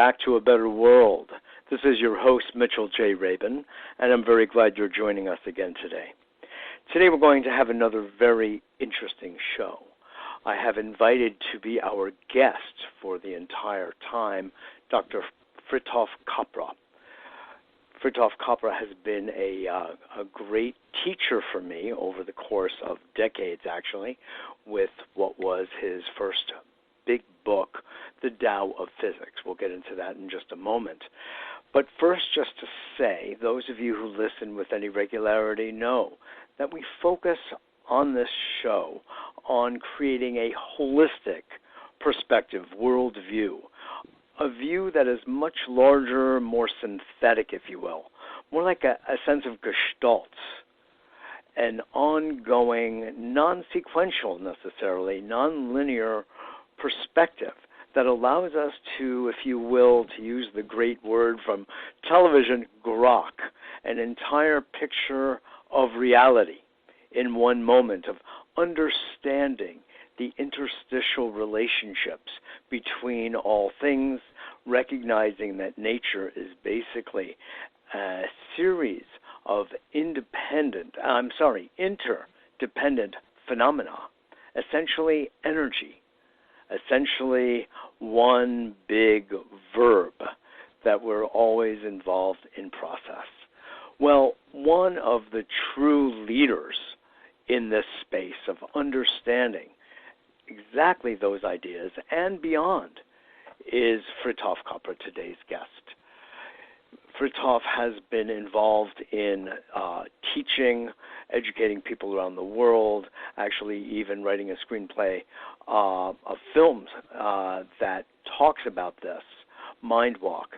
back to A Better World. This is your host, Mitchell J. Rabin, and I'm very glad you're joining us again today. Today we're going to have another very interesting show. I have invited to be our guest for the entire time Dr. Fritjof Capra. Fritjof Capra has been a great teacher for me over the course of decades, actually, with what was his first big book, The Tao of Physics. We'll get into that in just a moment. But first, just to say, those of you who listen with any regularity know that we focus on this show on creating a holistic perspective, worldview, a view that is much larger, more synthetic, if you will, more like a sense of gestalt, an ongoing, non-sequential necessarily, non-linear perspective that allows us to, if you will, to use the great word from television, grok, an entire picture of reality in one moment, of understanding the interstitial relationships between all things, recognizing that nature is basically a series of interdependent phenomena, essentially energy, essentially one big verb that we're always involved in process. Well, one of the true leaders in this space of understanding exactly those ideas and beyond is Fritjof Capra, today's guest. Fritjof has been involved in teaching, educating people around the world, actually even writing a screenplay of films that talks about this, Mind Walk,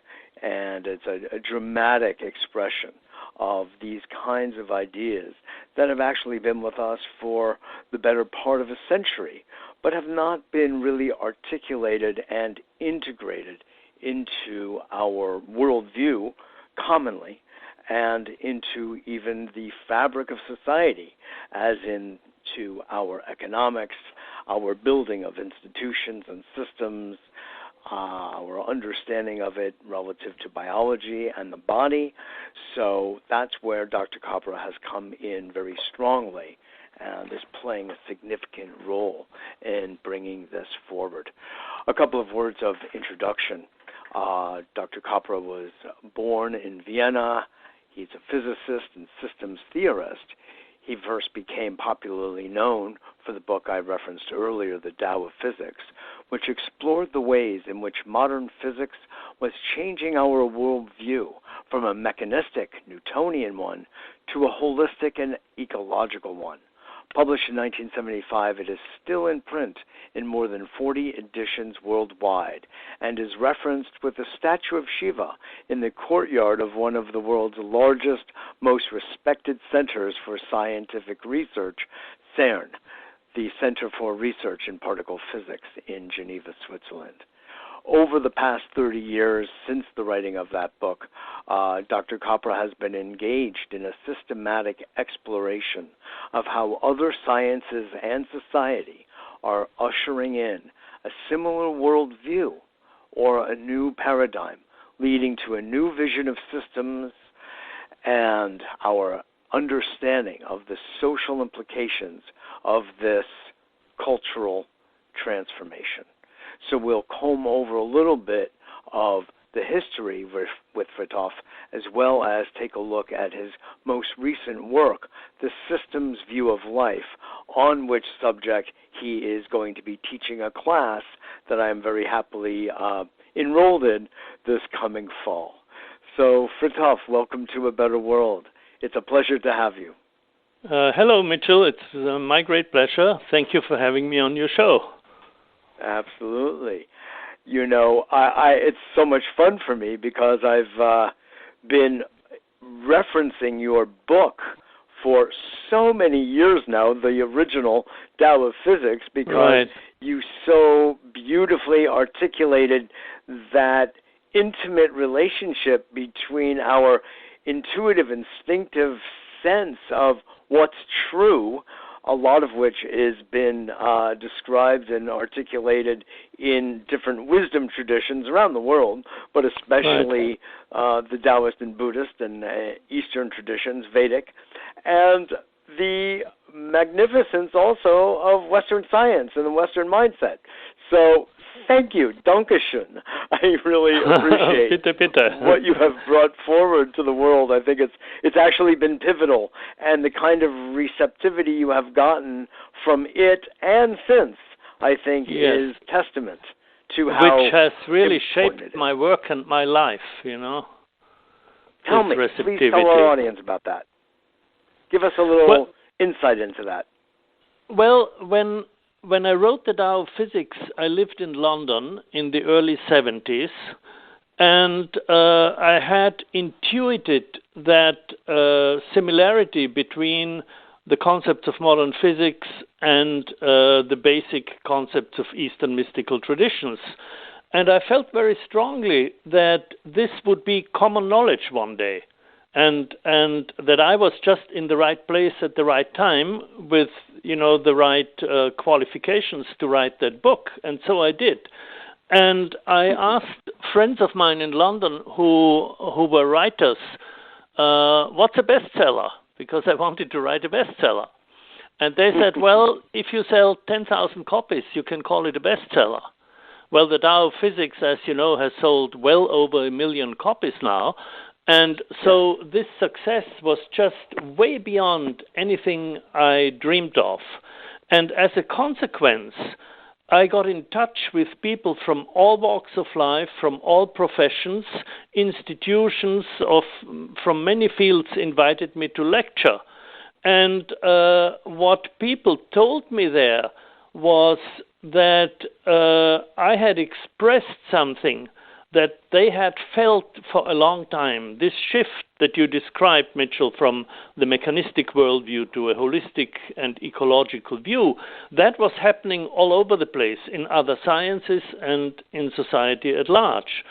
and it's a dramatic expression of these kinds of ideas that have actually been with us for the better part of a century, but have not been really articulated and integrated into our worldview commonly and into even the fabric of society, as into our economics, our building of institutions and systems, our understanding of it relative to biology and the body. So that's where Dr. Capra has come in very strongly and is playing a significant role in bringing this forward. A couple of words of introduction. Dr. Capra was born in Vienna. He's a physicist and systems theorist. He first became popularly known for the book I referenced earlier, The Tao of Physics, which explored the ways in which modern physics was changing our worldview from a mechanistic, Newtonian one to a holistic and ecological one. Published in 1975, it is still in print in more than 40 editions worldwide and is referenced with a statue of Shiva in the courtyard of one of the world's largest, most respected centers for scientific research, CERN, the Center for Research in Particle Physics in Geneva, Switzerland. Over the past 30 years since the writing of that book, Dr. Capra has been engaged in a systematic exploration of how other sciences and society are ushering in a similar worldview or a new paradigm, leading to a new vision of systems and our understanding of the social implications of this cultural transformation. So we'll comb over a little bit of the history with Fritjof, as well as take a look at his most recent work, The Systems View of Life, on which subject he is going to be teaching a class that I am very happily enrolled in this coming fall. So Fritjof, welcome to A Better World. It's a pleasure to have you. Hello, Mitchell. It's my great pleasure. Thank you for having me on your show. Absolutely. You know, it's so much fun for me because I've been referencing your book for so many years now, the original Tao of Physics, because you so beautifully articulated that intimate relationship between our intuitive, instinctive sense of what's true a lot of which has been described and articulated in different wisdom traditions around the world, but especially the Taoist and Buddhist and Eastern traditions, Vedic, and the magnificence also of Western science and the Western mindset. So thank you, Dankeschön. I really appreciate what you have brought forward to the world. I think it's actually been pivotal, and the kind of receptivity you have gotten from it and since, I think, is testament to how which has really shaped my work and my life, you know. Tell me, please tell our audience about that. Give us a little insight into that. Well, when I wrote the Tao of Physics, I lived in London in the early 70s, and I had intuited that similarity between the concepts of modern physics and the basic concepts of Eastern mystical traditions. And I felt very strongly that this would be common knowledge one day. And that I was just in the right place at the right time with, you know, the right qualifications to write that book. And so I did. And I asked friends of mine in London who were writers, what's a bestseller? Because I wanted to write a bestseller. And they said, well, if you sell 10,000 copies, you can call it a bestseller. Well, the Tao of Physics, as you know, has sold well over 1 million copies now. And so this success was just way beyond anything I dreamed of. And as a consequence, I got in touch with people from all walks of life, from all professions, institutions from many fields invited me to lecture. And what people told me there was that I had expressed something that they had felt for a long time. This shift that you described, Mitchell, from the mechanistic worldview to a holistic and ecological view, that was happening all over the place in other sciences and in society at large.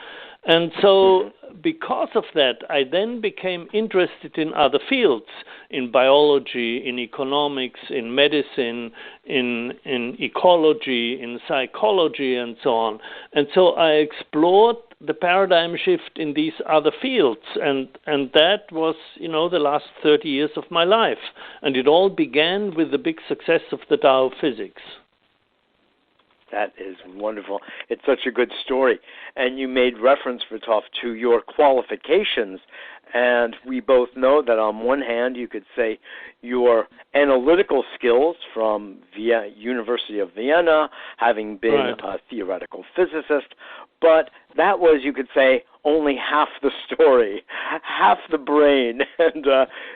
And so because of that, I then became interested in other fields, in biology, in economics, in medicine, in ecology, in psychology, and so on. And so I explored the paradigm shift in these other fields, and that was, you know, the last 30 years of my life. And it all began with the big success of the Tao of Physics. That is wonderful. It's such a good story. And you made reference, Fritjof, to your qualifications. And we both know that on one hand, you could say your analytical skills from University of Vienna, having been a theoretical physicist, but that was, you could say, only half the story, half the brain. And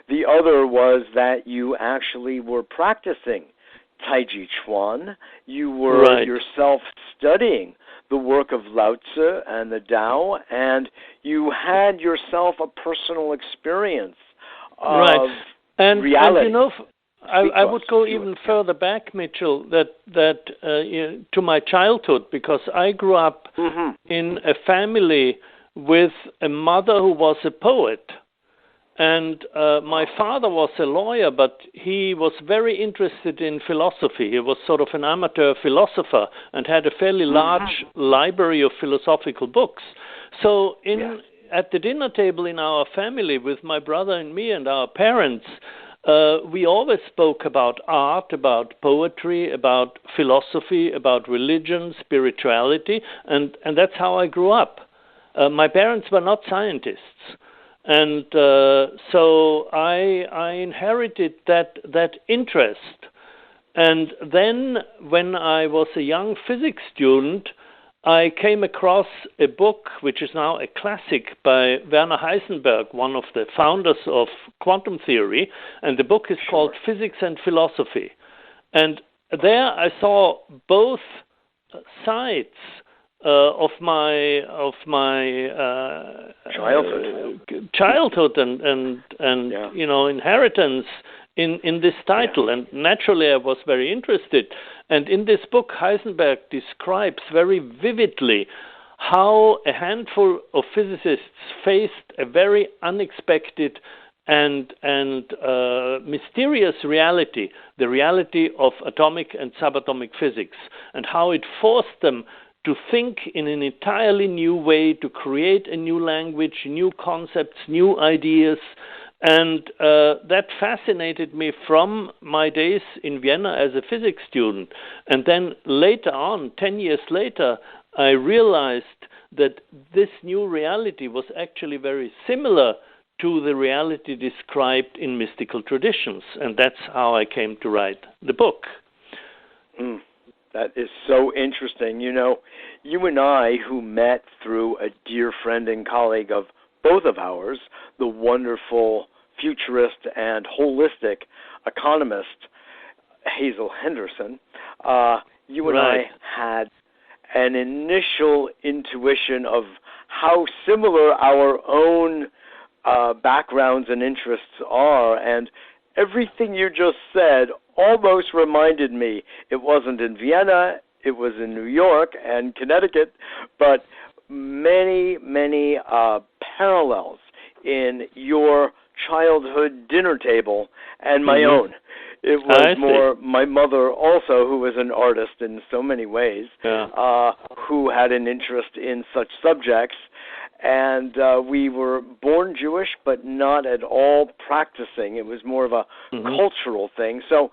the other was that you actually were practicing Tai Chi Chuan. You were yourself studying the work of Lao Tzu and the Tao, and you had yourself a personal experience of reality. And you know, I would go even further back, Mitchell, to my childhood, because I grew up in a family with a mother who was a poet. And my father was a lawyer, but he was very interested in philosophy. He was sort of an amateur philosopher and had a fairly large library of philosophical books. So at the dinner table in our family with my brother and me and our parents, we always spoke about art, about poetry, about philosophy, about religion, spirituality, and that's how I grew up. My parents were not scientists. And so I inherited that interest. And then when I was a young physics student, I came across a book which is now a classic by Werner Heisenberg, one of the founders of quantum theory. And the book is called Physics and Philosophy. And there I saw both sides of my childhood and you know, inheritance in this title, and naturally I was very interested. And in this book, Heisenberg describes very vividly how a handful of physicists faced a very unexpected and mysterious reality, the reality of atomic and subatomic physics, and how it forced them to think in an entirely new way, to create a new language, new concepts, new ideas. And that fascinated me from my days in Vienna as a physics student. And then later on, 10 years later, I realized that this new reality was actually very similar to the reality described in mystical traditions. And that's how I came to write the book. That is so interesting. You know, you and I, who met through a dear friend and colleague of both of ours, the wonderful futurist and holistic economist, Hazel Henderson, you and I had an initial intuition of how similar our own backgrounds and interests are, and everything you just said almost reminded me. It wasn't in Vienna, it was in New York and Connecticut, but many, many parallels in your childhood dinner table and my own. It was more my mother also, who was an artist in so many ways, who had an interest in such subjects. And we were born Jewish, but not at all practicing. It was more of a cultural thing. So,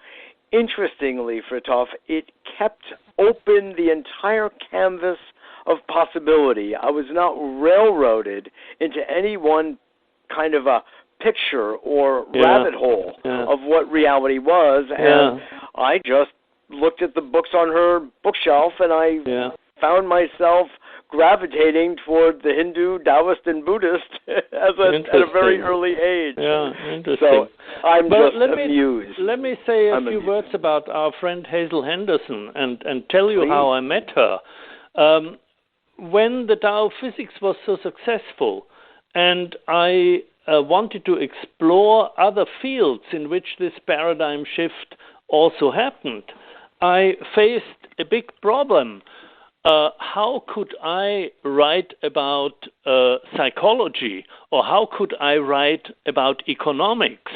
interestingly, Fritjof, it kept open the entire canvas of possibility. I was not railroaded into any one kind of a picture or rabbit hole of what reality was. And I just looked at the books on her bookshelf, and I found myself gravitating toward the Hindu, Taoist, and Buddhist at a very early age. Yeah, interesting. So I'm just amused. Let me say a few words about our friend Hazel Henderson and tell you how I met her. When the Tao of Physics was so successful, and I wanted to explore other fields in which this paradigm shift also happened, I faced a big problem. How could I write about psychology, or how could I write about economics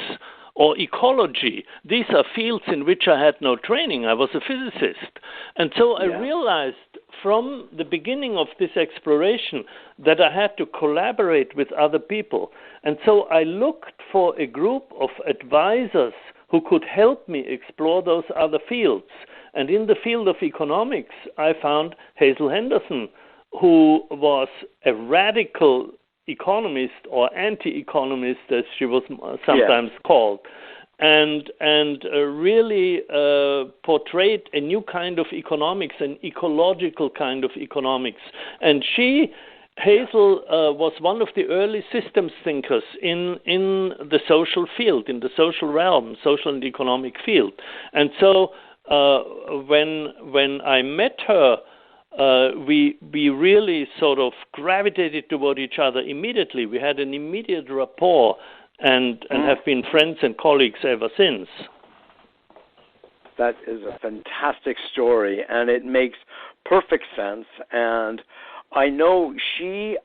or ecology? These are fields in which I had no training. I was a physicist. And so I realized from the beginning of this exploration that I had to collaborate with other people. And so I looked for a group of advisors who could help me explore those other fields. And in the field of economics, I found Hazel Henderson, who was a radical economist, or anti-economist, as she was sometimes called, and really portrayed a new kind of economics, an ecological kind of economics. And Hazel was one of the early systems thinkers in the social field, in the social realm, social and economic field. And so when I met her, we really sort of gravitated toward each other immediately. We had an immediate rapport and have been friends and colleagues ever since. That is a fantastic story, and it makes perfect sense. And I know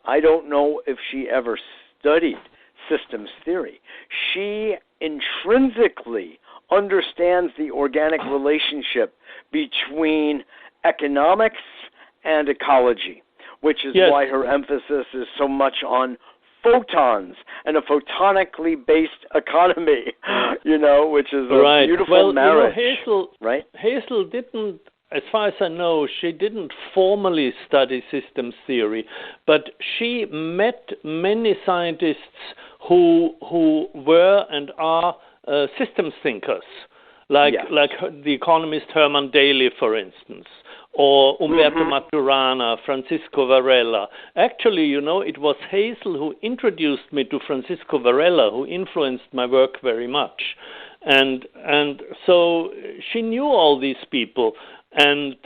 I don't know if she ever studied systems theory. She intrinsically understands the organic relationship between economics and ecology, which is why her emphasis is so much on photons and a photonically based economy, which is a beautiful marriage. Hazel didn't, as far as I know, she didn't formally study systems theory, but she met many scientists who were and are systems thinkers, like the economist Herman Daly, for instance, or Umberto Maturana, Francisco Varela. Actually, it was Hazel who introduced me to Francisco Varela, who influenced my work very much. And so she knew all these people, and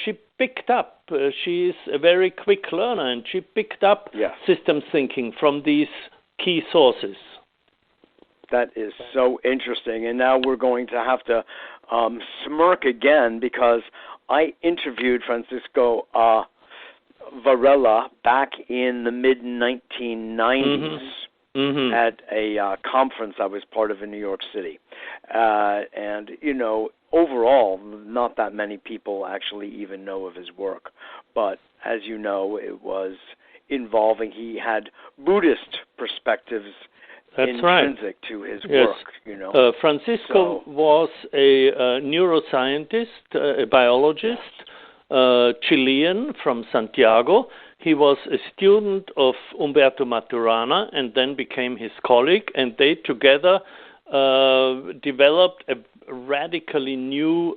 she picked up. She is a very quick learner, and she picked up systems thinking from these key sources. That is so interesting. And now we're going to have to smirk again, because I interviewed Francisco Varela back in the mid-1990s, at a conference I was part of in New York City. And, overall, not that many people actually even know of his work. But as you know, it was involving, he had Buddhist perspectives intrinsic to his work. Francisco was a neuroscientist, a biologist, Chilean from Santiago. He was a student of Umberto Maturana and then became his colleague, and they together developed a radically new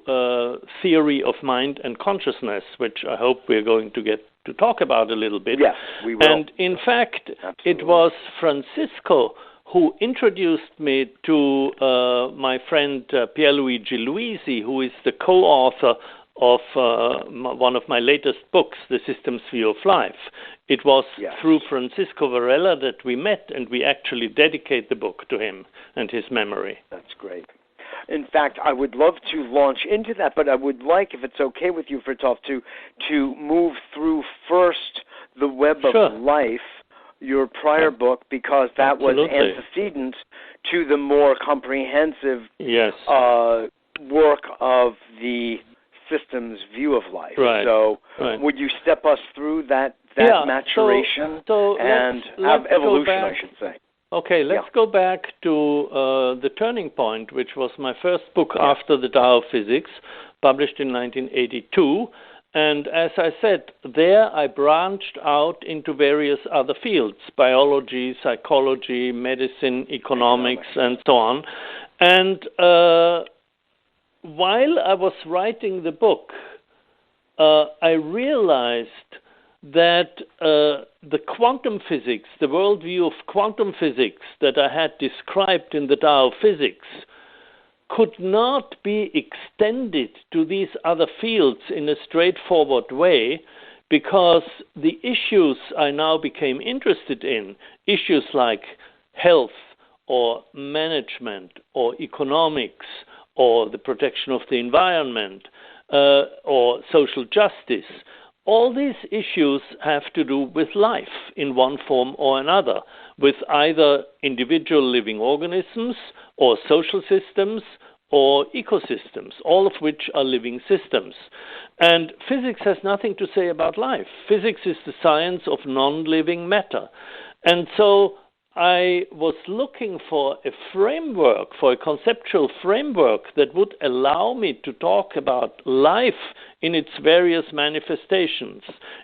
theory of mind and consciousness, which I hope we're going to get to talk about a little bit. Yes, we will. And in fact, Absolutely. It was Francisco who introduced me to my friend Pierluigi Luisi, who is the co-author of one of my latest books, The Systems View of Life. It was through Francisco Varela that we met, and we actually dedicate the book to him and his memory. That's great. In fact, I would love to launch into that, but I would like, if it's okay with you, Fritjof, to move through first The Web of Life, your prior book, because that was antecedent to the more comprehensive work of the Systems View of Life. Right. So would you step us through that maturation and evolution, I should say? Okay, let's go back to The Turning Point, which was my first book after the Tao of Physics, published in 1982. And as I said, there I branched out into various other fields, biology, psychology, medicine, economics, and so on. And while I was writing the book, I realized that the quantum physics, the worldview of quantum physics that I had described in the Tao of Physics, could not be extended to these other fields in a straightforward way, because the issues I now became interested in, issues like health or management or economics or the protection of the environment or social justice, all these issues have to do with life in one form or another, with either individual living organisms or social systems or ecosystems, all of which are living systems. And physics has nothing to say about life. Physics is the science of non-living matter. And so I was looking for a framework, for a conceptual framework that would allow me to talk about life in its various manifestations,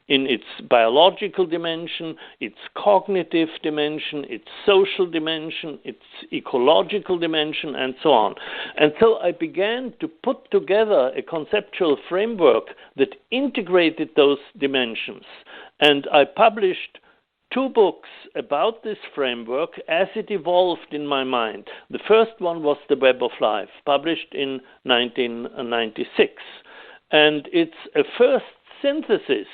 in its biological dimension, its cognitive dimension, its social dimension, its ecological dimension, and so on. And so I began to put together a conceptual framework that integrated those dimensions. And I published 2 books about this framework as it evolved in my mind. The first one was The Web of Life, published in 1996. And it's a first synthesis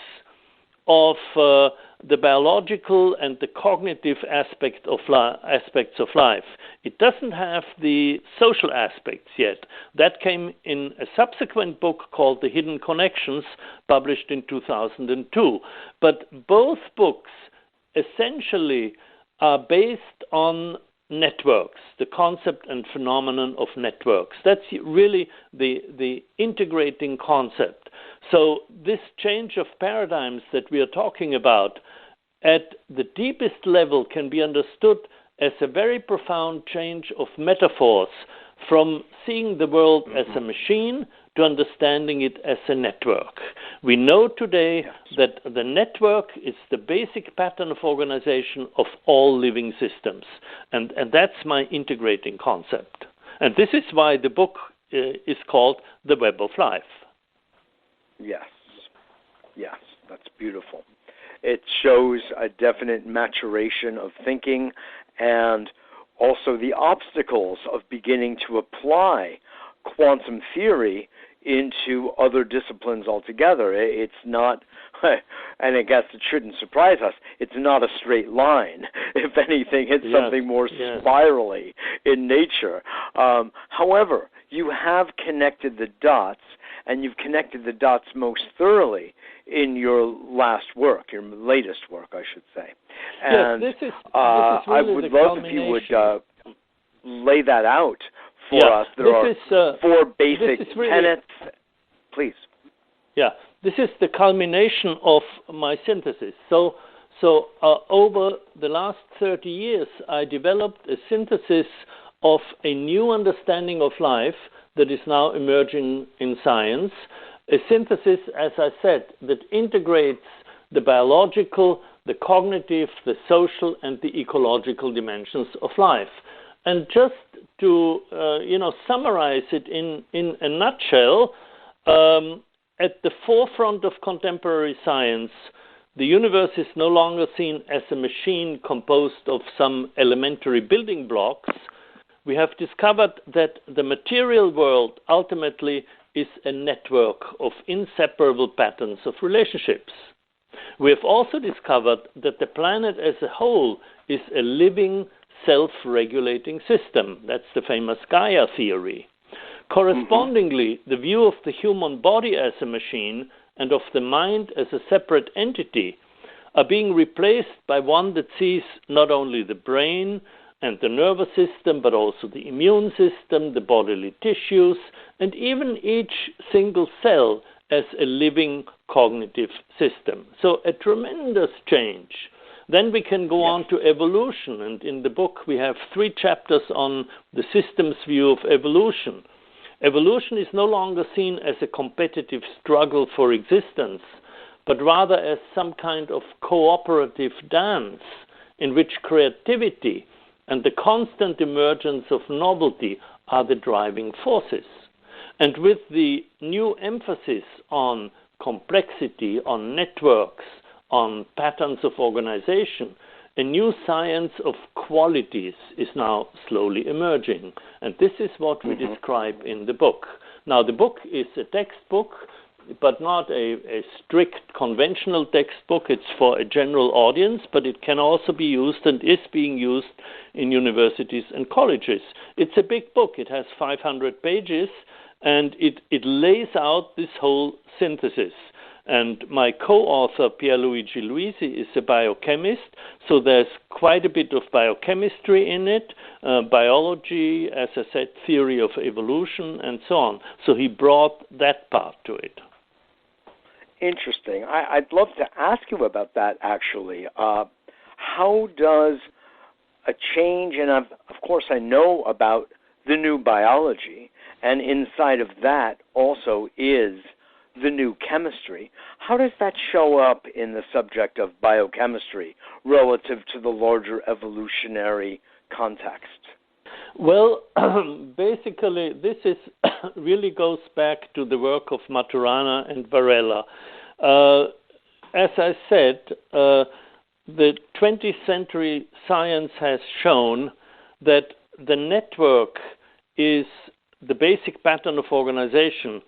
of the biological and the cognitive aspects of life. It doesn't have the social aspects yet. That came in a subsequent book called The Hidden Connections, published in 2002. But both books essentially are based on networks, the concept and phenomenon of networks. That's really the integrating concept. So this change of paradigms that we are talking about at the deepest level can be understood as a very profound change of metaphors from seeing the world as a machine to understanding it as a network. We know today that the network is the basic pattern of organization of all living systems. And that's my integrating concept. And this is why the book is called The Web of Life. Yes, that's beautiful. It shows a definite maturation of thinking and also the obstacles of beginning to apply quantum theory into other disciplines altogether. It's not, and I guess it shouldn't surprise us, it's not a straight line. If anything, it's something more spirally in nature. However, you have connected the dots, and you've connected the dots most thoroughly in your last work, your latest work, I should say. And this is I really would the love if you would lay that out for us. There are four basic tenets. Please. Yeah, this is the culmination of my synthesis. So over the last 30 years, I developed a synthesis of a new understanding of life that is now emerging in science. A synthesis, as I said, that integrates the biological, the cognitive, the social, and the ecological dimensions of life. And just to summarize it in a nutshell, at the forefront of contemporary science, the universe is no longer seen as a machine composed of some elementary building blocks. We have discovered that the material world ultimately is a network of inseparable patterns of relationships. We have also discovered that the planet as a whole is a living, self-regulating system. That's the famous Gaia Theory. Correspondingly, the view of the human body as a machine and of the mind as a separate entity are being replaced by one that sees not only the brain and the nervous system, but also the immune system, the bodily tissues, and even each single cell as a living cognitive system. So a tremendous change. Then we can go on to evolution, and in the book we have 3 chapters on the systems view of evolution. Evolution is no longer seen as a competitive struggle for existence, but rather as some kind of cooperative dance in which creativity and the constant emergence of novelty are the driving forces. And with the new emphasis on complexity, on networks, on patterns of organization, a new science of qualities is now slowly emerging. And this is what we describe in the book. Now, the book is a textbook, but not a strict conventional textbook. It's for a general audience, but it can also be used and is being used in universities and colleges. It's a big book. It has 500 pages, and it lays out this whole synthesis. And my co-author, Pierluigi Luisi, is a biochemist, so there's quite a bit of biochemistry in it, biology, as I said, theory of evolution, and so on. So he brought that part to it. Interesting. I'd love to ask you about that, actually. How does a change, and of course I know about the new biology, and inside of that also is the new chemistry. How does that show up in the subject of biochemistry relative to the larger evolutionary context? Well, basically, this is really goes back to the work of Maturana and Varela. As I said, the 20th century science has shown that the network is the basic pattern of organization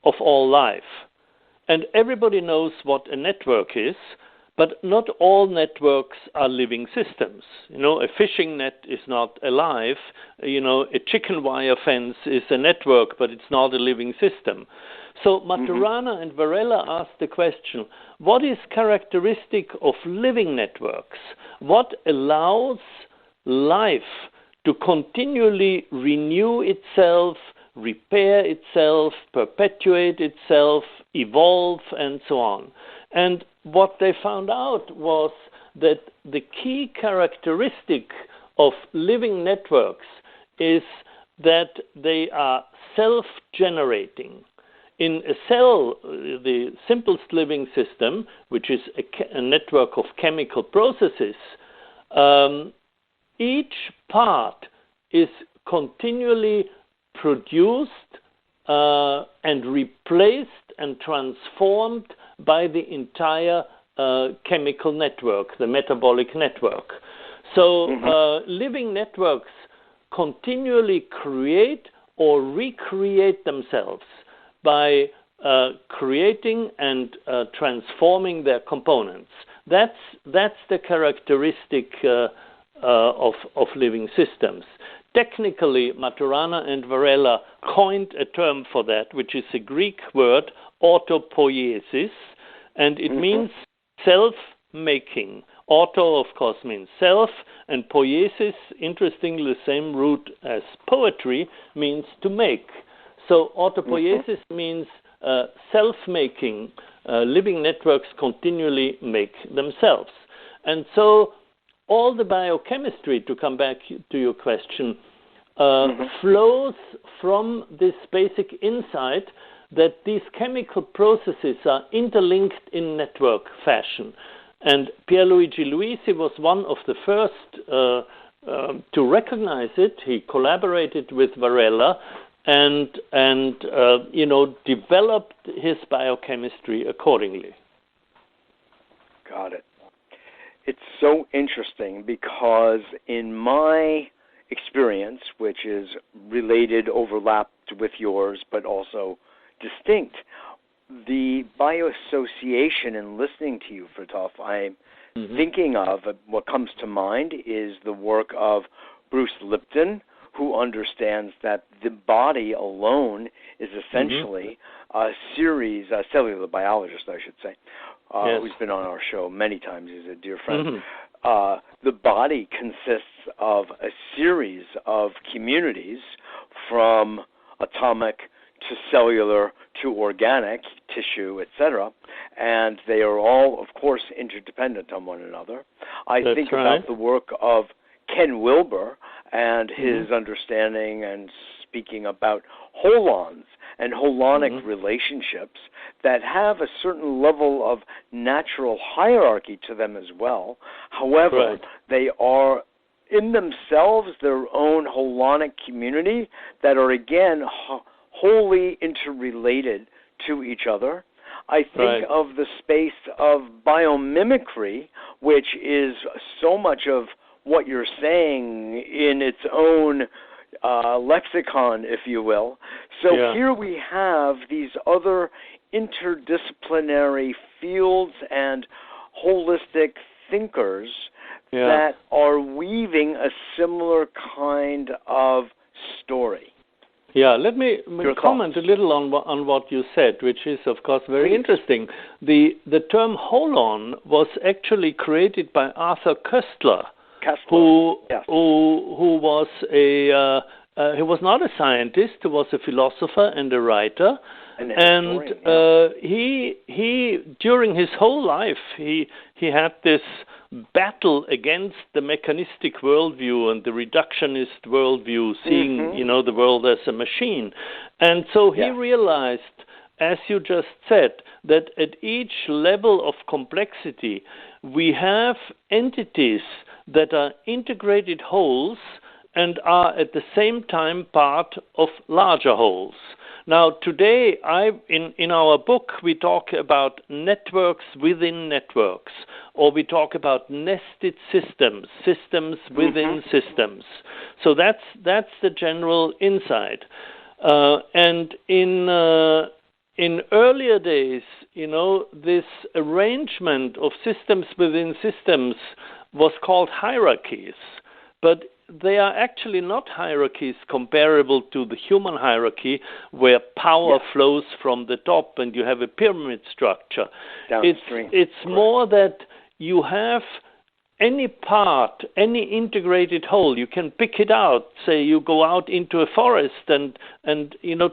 of all life. And everybody knows what a network is, but not all networks are living systems. A fishing net is not alive. A chicken wire fence is a network, but it's not a living system. So Maturana and Varela asked the question, what is characteristic of living networks? What allows life to continually renew itself, repair itself, perpetuate itself, evolve, and so on? And what they found out was that the key characteristic of living networks is that they are self-generating. In a cell, the simplest living system, which is a network of chemical processes, each part is continually produced and replaced and transformed by the entire chemical network, the metabolic network. So living networks continually create or recreate themselves by creating and transforming their components. That's the characteristic of living systems. Technically, Maturana and Varela coined a term for that, which is a Greek word, autopoiesis, and it means self-making Auto, of course, means self, and poiesis, interestingly the same root as poetry, means to make. So autopoiesis means self-making. Living networks continually make themselves. And so all the biochemistry, to come back to your question, flows from this basic insight that these chemical processes are interlinked in network fashion. And Pierluigi Luisi was one of the first to recognize it. He collaborated with Varela and developed his biochemistry accordingly. Got it. It's so interesting because in my experience, which is related, overlapped with yours, but also distinct, the bioassociation in listening to you, Fritjof, I'm thinking of, what comes to mind is the work of Bruce Lipton, who understands that the body alone is essentially a series, a cellular biologist, I should say, who's been on our show many times. He's a dear friend. The body consists of a series of communities from atomic to cellular to organic tissue, etc., and they are all, of course, interdependent on one another. I think about the work of Ken Wilber and his understanding and speaking about holons and holonic relationships that have a certain level of natural hierarchy to them as well. However, they are in themselves their own holonic community that are, again, wholly interrelated to each other. I think of the space of biomimicry, which is so much of what you're saying in its own lexicon, if you will. So here we have these other interdisciplinary fields and holistic thinkers that are weaving a similar kind of story. Yeah, let me comment a little on what you said, which is, of course, very interesting. The term holon was actually created by Arthur Koestler, who was he was not a scientist, he was a philosopher and a writer. He during his whole life he had this battle against the mechanistic worldview and the reductionist worldview, seeing the world as a machine. And so he realized, as you just said, that at each level of complexity we have entities that are integrated wholes and are at the same time part of larger wholes. Now, today, in our book, we talk about networks within networks, or we talk about nested systems, systems within systems. So that's the general insight. And in earlier days, this arrangement of systems within systems was called hierarchies, but they are actually not hierarchies comparable to the human hierarchy where power flows from the top and you have a pyramid structure. It's more that you have any part, any integrated whole. You can pick it out. Say you go out into a forest and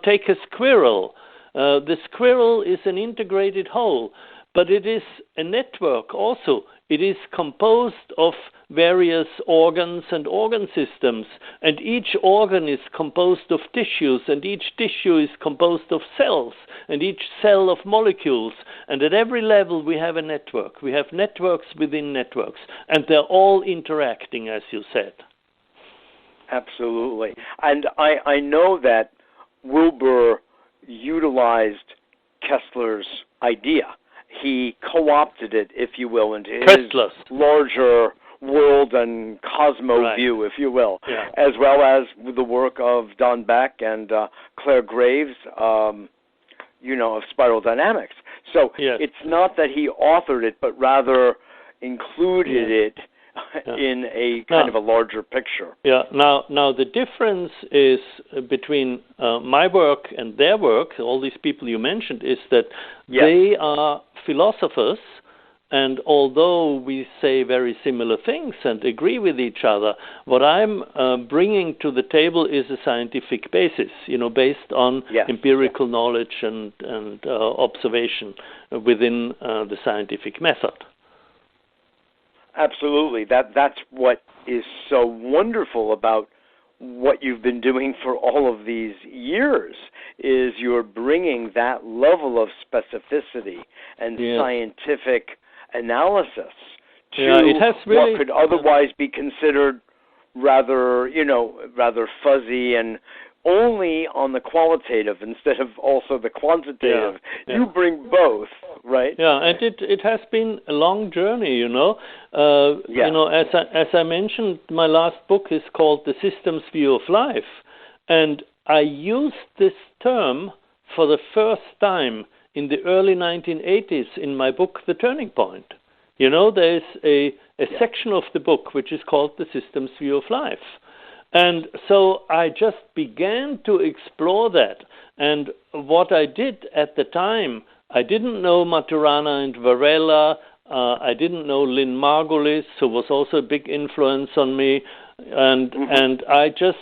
take a squirrel. The squirrel is an integrated whole, but it is a network also. It is composed of various organs and organ systems, and each organ is composed of tissues, and each tissue is composed of cells, and each cell of molecules. And at every level we have a network. We have networks within networks, and they're all interacting, as you said. Absolutely. And I know that Wilbur utilized Kessler's idea. He co-opted it, if you will, into his larger world and cosmo view, if you will, as well as the work of Don Beck and Claire Graves, of spiral dynamics. So it's not that he authored it, but rather included it in a kind of a larger picture. Yeah. Now the difference is between my work and their work, all these people you mentioned, is that they are philosophers And although we say very similar things and agree with each other, what I'm bringing to the table is a scientific basis, based on empirical knowledge and observation within the scientific method. Absolutely. That's what is so wonderful about what you've been doing for all of these years, is you're bringing that level of specificity and scientific analysis to what could otherwise be considered rather fuzzy and only on the qualitative instead of also the quantitative. You bring both, right? Yeah, and it has been a long journey, as I mentioned, my last book is called The Systems View of Life, and I used this term for the first time in the early 1980s in my book, The Turning Point. There is a section of the book which is called The Systems View of Life. And so I just began to explore that. And what I did at the time, I didn't know Maturana and Varela. I didn't know Lynn Margulis, who was also a big influence on me. And I just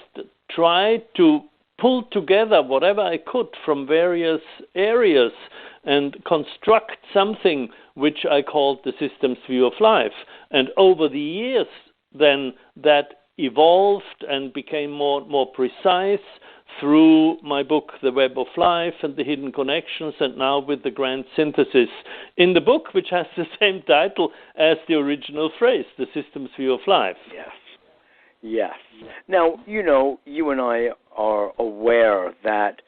tried to pull together whatever I could from various areas and construct something which I called the systems view of life. And over the years, then that evolved and became more precise through my book, The Web of Life and the Hidden Connections, and now with the grand synthesis in the book, which has the same title as the original phrase, The Systems View of Life. Yes. Now, you and I are aware that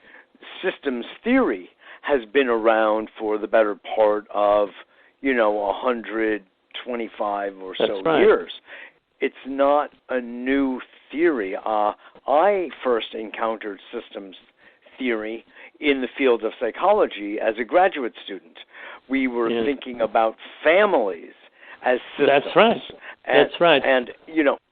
systems theory has been around for the better part of, 125 or so years. It's not a new theory. I first encountered systems theory in the field of psychology as a graduate student. We were thinking about families as systems. That's right. And,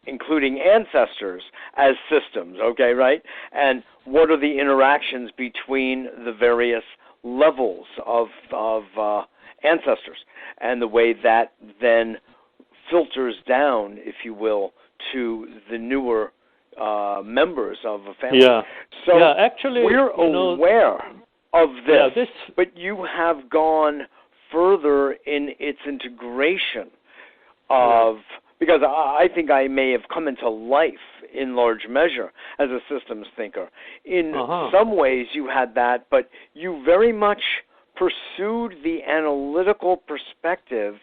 including ancestors as systems, okay, right? And what are the interactions between the various levels of ancestors, and the way that then filters down, if you will, to the newer members of a family. Actually, we're aware of this, but you have gone further in its integration of, because I think I may have come into life in large measure as a systems thinker. In some ways you had that, but you very much pursued the analytical perspective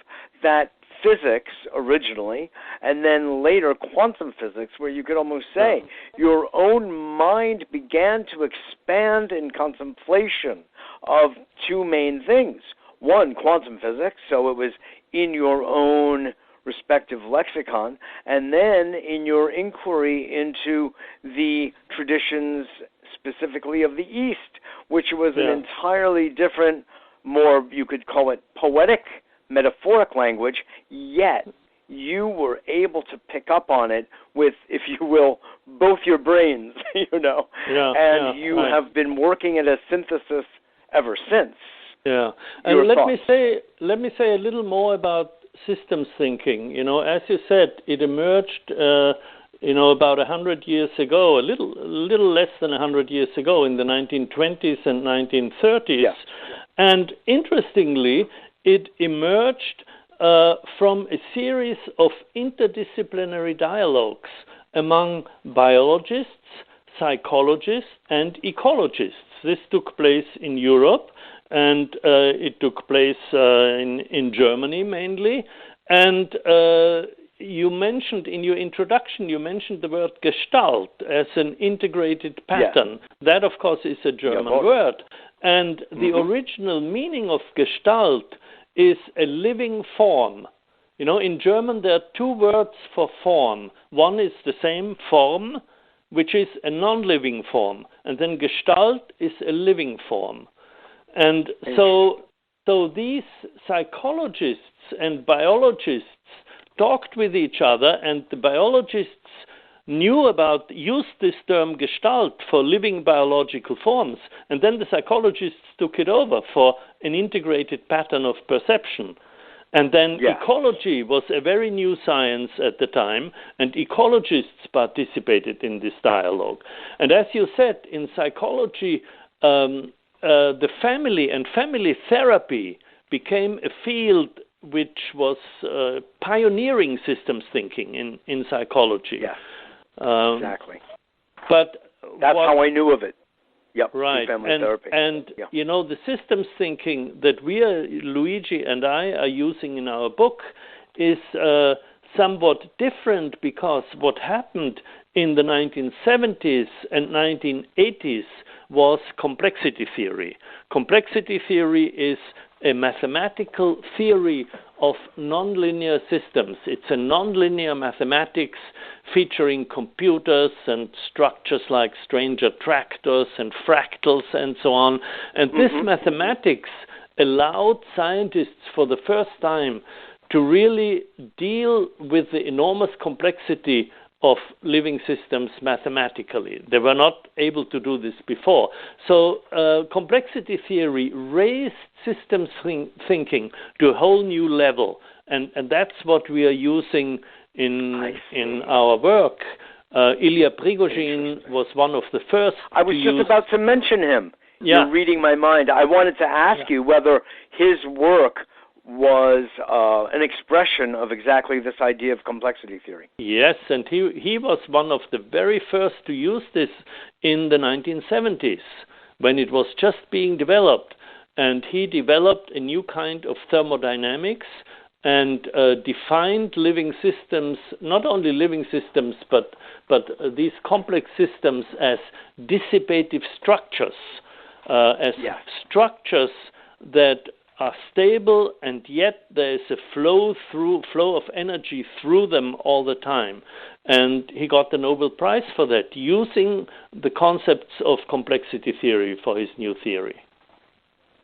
that physics originally, and then later quantum physics, where you could almost say your own mind began to expand in contemplation of two main things. One, quantum physics, so it was in your own respective lexicon, and then in your inquiry into the traditions specifically of the East, which was an entirely different, more, you could call it poetic, metaphoric language, yet you were able to pick up on it with, if you will, both your brains, and you have been working at a synthesis ever since. And let me say a little more about systems thinking. As you said, it emerged about 100 years ago, a little less than 100 years ago, in the 1920s and 1930s. And interestingly, it emerged from a series of interdisciplinary dialogues among biologists, psychologists, and ecologists. This took place in Europe, and it took place in Germany mainly. And you mentioned in your introduction, the word Gestalt as an integrated pattern. That, of course, is a German word. And the original meaning of Gestalt is a living form. In German, there are two words for form. One is the same form, which is a non-living form. And then Gestalt is a living form. And so these psychologists and biologists talked with each other, and the biologists used this term Gestalt for living biological forms, and then the psychologists took it over for an integrated pattern of perception. And then ecology was a very new science at the time, and ecologists participated in this dialogue. And as you said, in psychology, the family and family therapy became a field which was pioneering systems thinking in psychology. Yeah, exactly. But that's how I knew of it. Yep, right. family therapy. And you know, the systems thinking that Luigi and I are using in our book is somewhat different, because what happened in the 1970s and 1980s was complexity theory. Complexity theory is a mathematical theory of nonlinear systems. It's a nonlinear mathematics featuring computers and structures like strange attractors and fractals and so on. And this mathematics allowed scientists for the first time to really deal with the enormous complexity of living systems mathematically. They were not able to do this before. So complexity theory raised systems thinking to a whole new level, and that's what we are using in our work. Ilya Prigogine was one of the first. I was just about to mention him. Yeah. You're reading my mind. I wanted to ask you whether his work was an expression of exactly this idea of complexity theory. Yes, and he was one of the very first to use this in the 1970s, when it was just being developed. And he developed a new kind of thermodynamics and defined living systems, not only living systems, but these complex systems as dissipative structures, structures that are stable, and yet there is a flow of energy through them all the time. And he got the Nobel Prize for that, using the concepts of complexity theory for his new theory.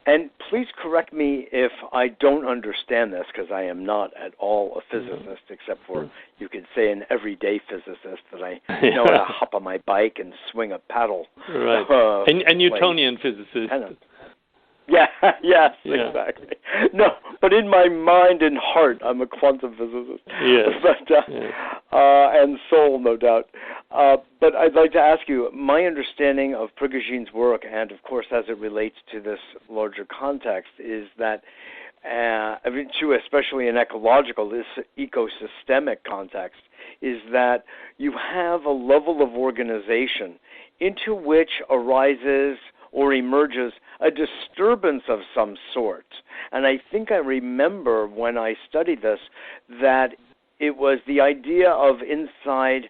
And please correct me if I don't understand this, because I am not at all a physicist, except for, you could say, an everyday physicist, that I know how to hop on my bike and swing a paddle. Right. A Newtonian physicist. Yes, exactly. No, but in my mind and heart, I'm a quantum physicist. Yes. And soul, no doubt. But I'd like to ask you, my understanding of Prigogine's work, and of course as it relates to this larger context, is that, especially in ecological, this ecosystemic context, is that you have a level of organization into which arises or emerges a disturbance of some sort. And I think I remember when I studied this that it was the idea of inside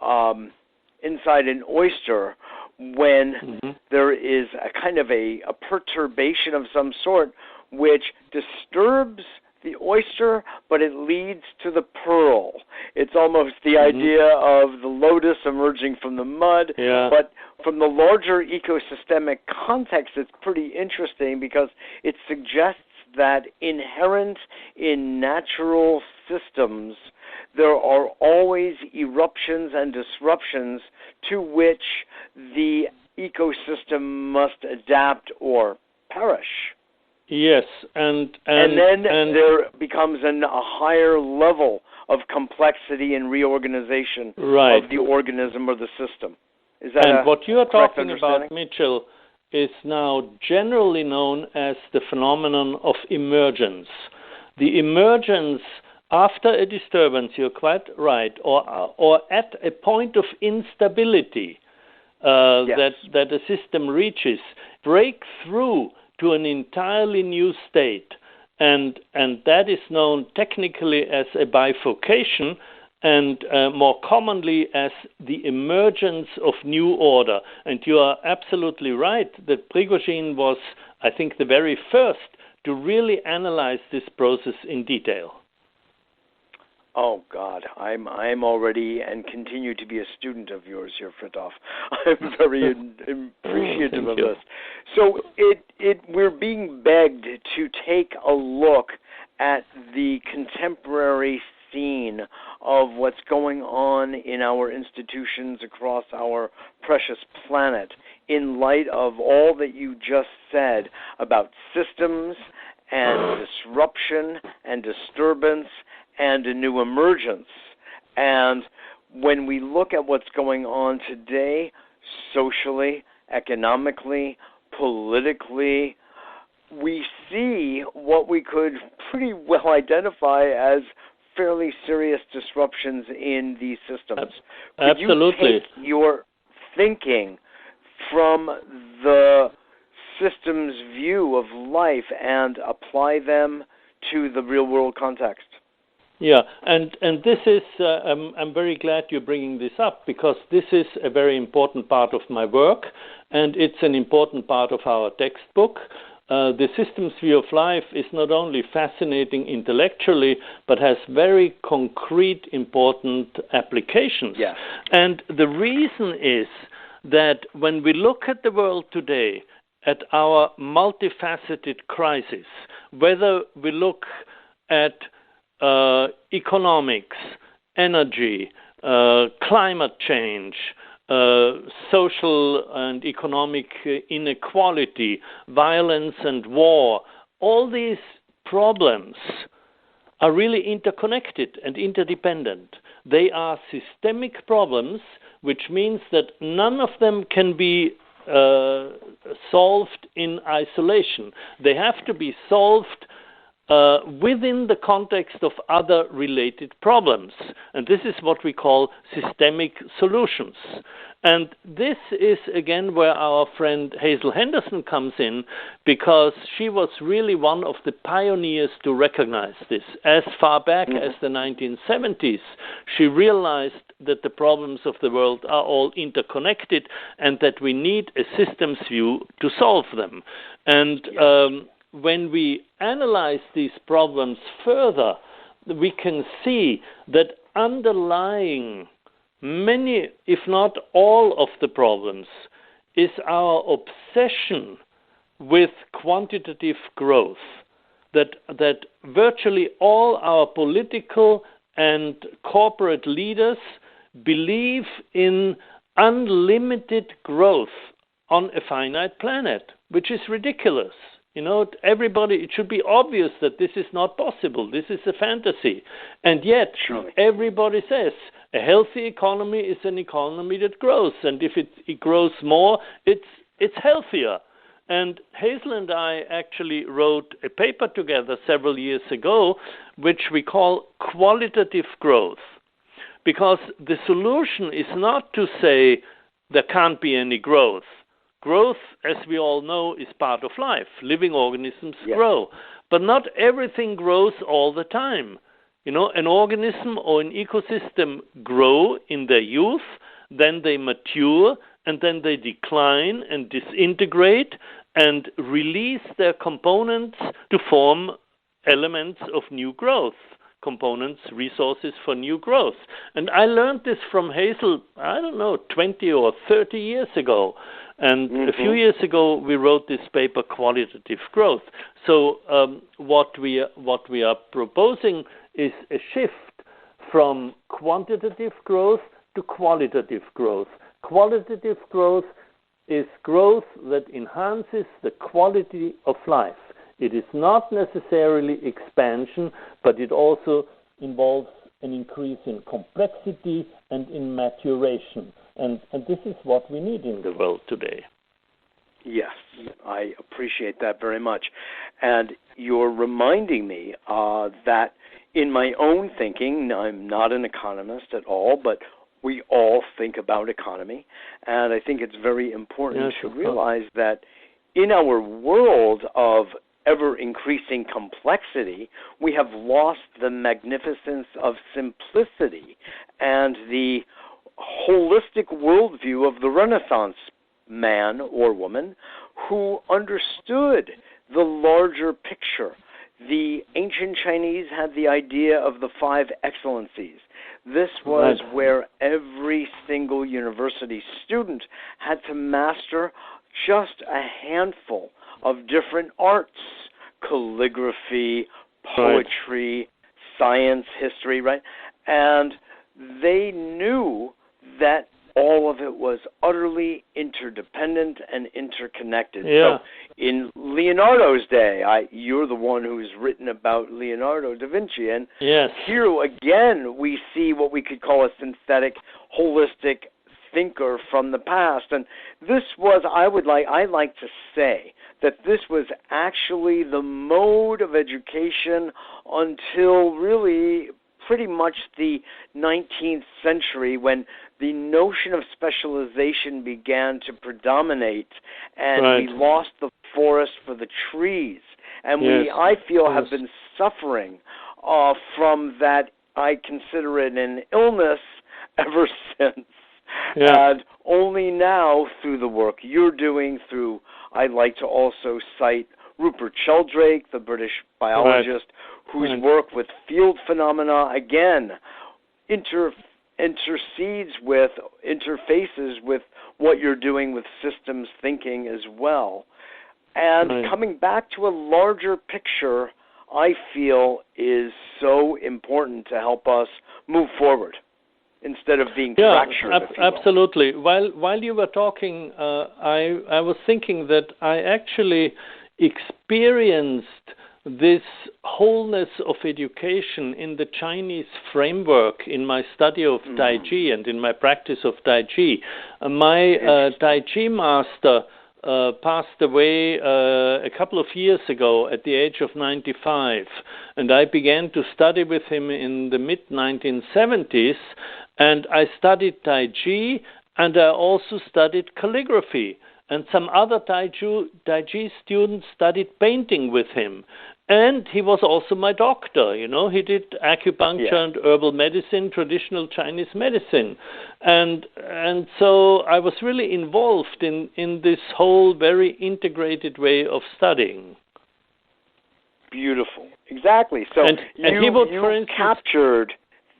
an oyster, when there is a kind of a perturbation of some sort which disturbs the oyster, but it leads to the pearl. It's almost the idea of the lotus emerging from the mud, but from the larger ecosystemic context, it's pretty interesting, because it suggests that inherent in natural systems, there are always eruptions and disruptions to which the ecosystem must adapt or perish. Yes, and then there becomes a higher level of complexity and reorganization of the organism or the system. Is that and what you are talking about, Mitchell, is now generally known as the phenomenon of emergence. The emergence after a disturbance, you're quite right, or at a point of instability that a system reaches, break through to an entirely new state, and that is known technically as a bifurcation, and more commonly as the emergence of new order. And you are absolutely right that Prigogine was, I think, the very first to really analyze this process in detail. Oh God, I'm already and continue to be a student of yours here, Fritjof. I'm very appreciative of this. So we're being begged to take a look at the contemporary scene of what's going on in our institutions across our precious planet, in light of all that you just said about systems and disruption and disturbance and a new emergence. And when we look at what's going on today, socially, economically, politically, we see what we could pretty well identify as fairly serious disruptions in these systems. Absolutely. Could you take your thinking from the system's view of life and apply them to the real-world context? Yeah, and this is, I'm very glad you're bringing this up, because this is a very important part of my work, and it's an important part of our textbook. The systems view of life is not only fascinating intellectually, but has very concrete, important applications. Yes. And the reason is that when we look at the world today, at our multifaceted crisis, whether we look at economics, energy, climate change, social and economic inequality, violence and war, all these problems are really interconnected and interdependent. They are systemic problems, which means that none of them can be solved in isolation. They have to be solved within the context of other related problems. And this is what we call systemic solutions. And this is, again, where our friend Hazel Henderson comes in, because she was really one of the pioneers to recognize this. As far back as the 1970s, she realized that the problems of the world are all interconnected and that we need a systems view to solve them. And when we analyze these problems further, we can see that underlying many, if not all, of the problems is our obsession with quantitative growth, that virtually all our political and corporate leaders believe in unlimited growth on a finite planet, which is ridiculous. You know, everybody, it should be obvious that this is not possible. This is a fantasy. And yet, everybody says a healthy economy is an economy that grows. And if it grows more, it's healthier. And Hazel and I actually wrote a paper together several years ago, which we call qualitative growth. Because the solution is not to say there can't be any growth. Growth, as we all know, is part of life. Living organisms grow. But not everything grows all the time. You know, an organism or an ecosystem grow in their youth, then they mature, and then they decline and disintegrate and release their components to form elements of new growth. Components, resources for new growth. And I learned this from Hazel, 20 or 30 years ago. And a few years ago, we wrote this paper, Qualitative Growth. So what we are proposing is a shift from quantitative growth to qualitative growth. Qualitative growth is growth that enhances the quality of life. It is not necessarily expansion, but it also involves an increase in complexity and in maturation. And this is what we need in the world today. Yes, I appreciate that very much. And you're reminding me that in my own thinking, I'm not an economist at all, but we all think about economy. And I think it's very important to realize that in our world of ever-increasing complexity, we have lost the magnificence of simplicity and the holistic worldview of the Renaissance man or woman who understood the larger picture. The ancient Chinese had the idea of the 5 excellencies. This was where every single university student had to master just a handful of different arts: calligraphy, poetry, science, history, right? And they knew that all of it was utterly interdependent and interconnected. Yeah. So in Leonardo's day, you're the one who's written about Leonardo da Vinci, and Yes. here again we see what we could call a synthetic, holistic thinker from the past. And this was, I like to say that this was actually the mode of education until really pretty much the 19th century, when the notion of specialization began to predominate, and Right. we lost the forest for the trees. And Yes. we, I feel, Yes. have been suffering from that. I consider it an illness ever since. Yeah. And only now, through the work you're doing, I'd like to also cite Rupert Sheldrake, the British biologist, whose work with field phenomena, again, interfaces with what you're doing with systems thinking as well. And coming back to a larger picture, I feel is so important to help us move forward instead of being fractured. Absolutely. While you were talking, I was thinking that I actually experienced this wholeness of education in the Chinese framework in my study of Tai Chi and in my practice of Tai Chi. My Tai Chi master passed away a couple of years ago at the age of 95, and I began to study with him in the mid-1970s, and I studied Tai Chi, and I also studied calligraphy, and some other Tai Chi students studied painting with him. And he was also my doctor, He did acupuncture and herbal medicine, traditional Chinese medicine. And so I was really involved in this whole very integrated way of studying. Beautiful. Exactly. So you captured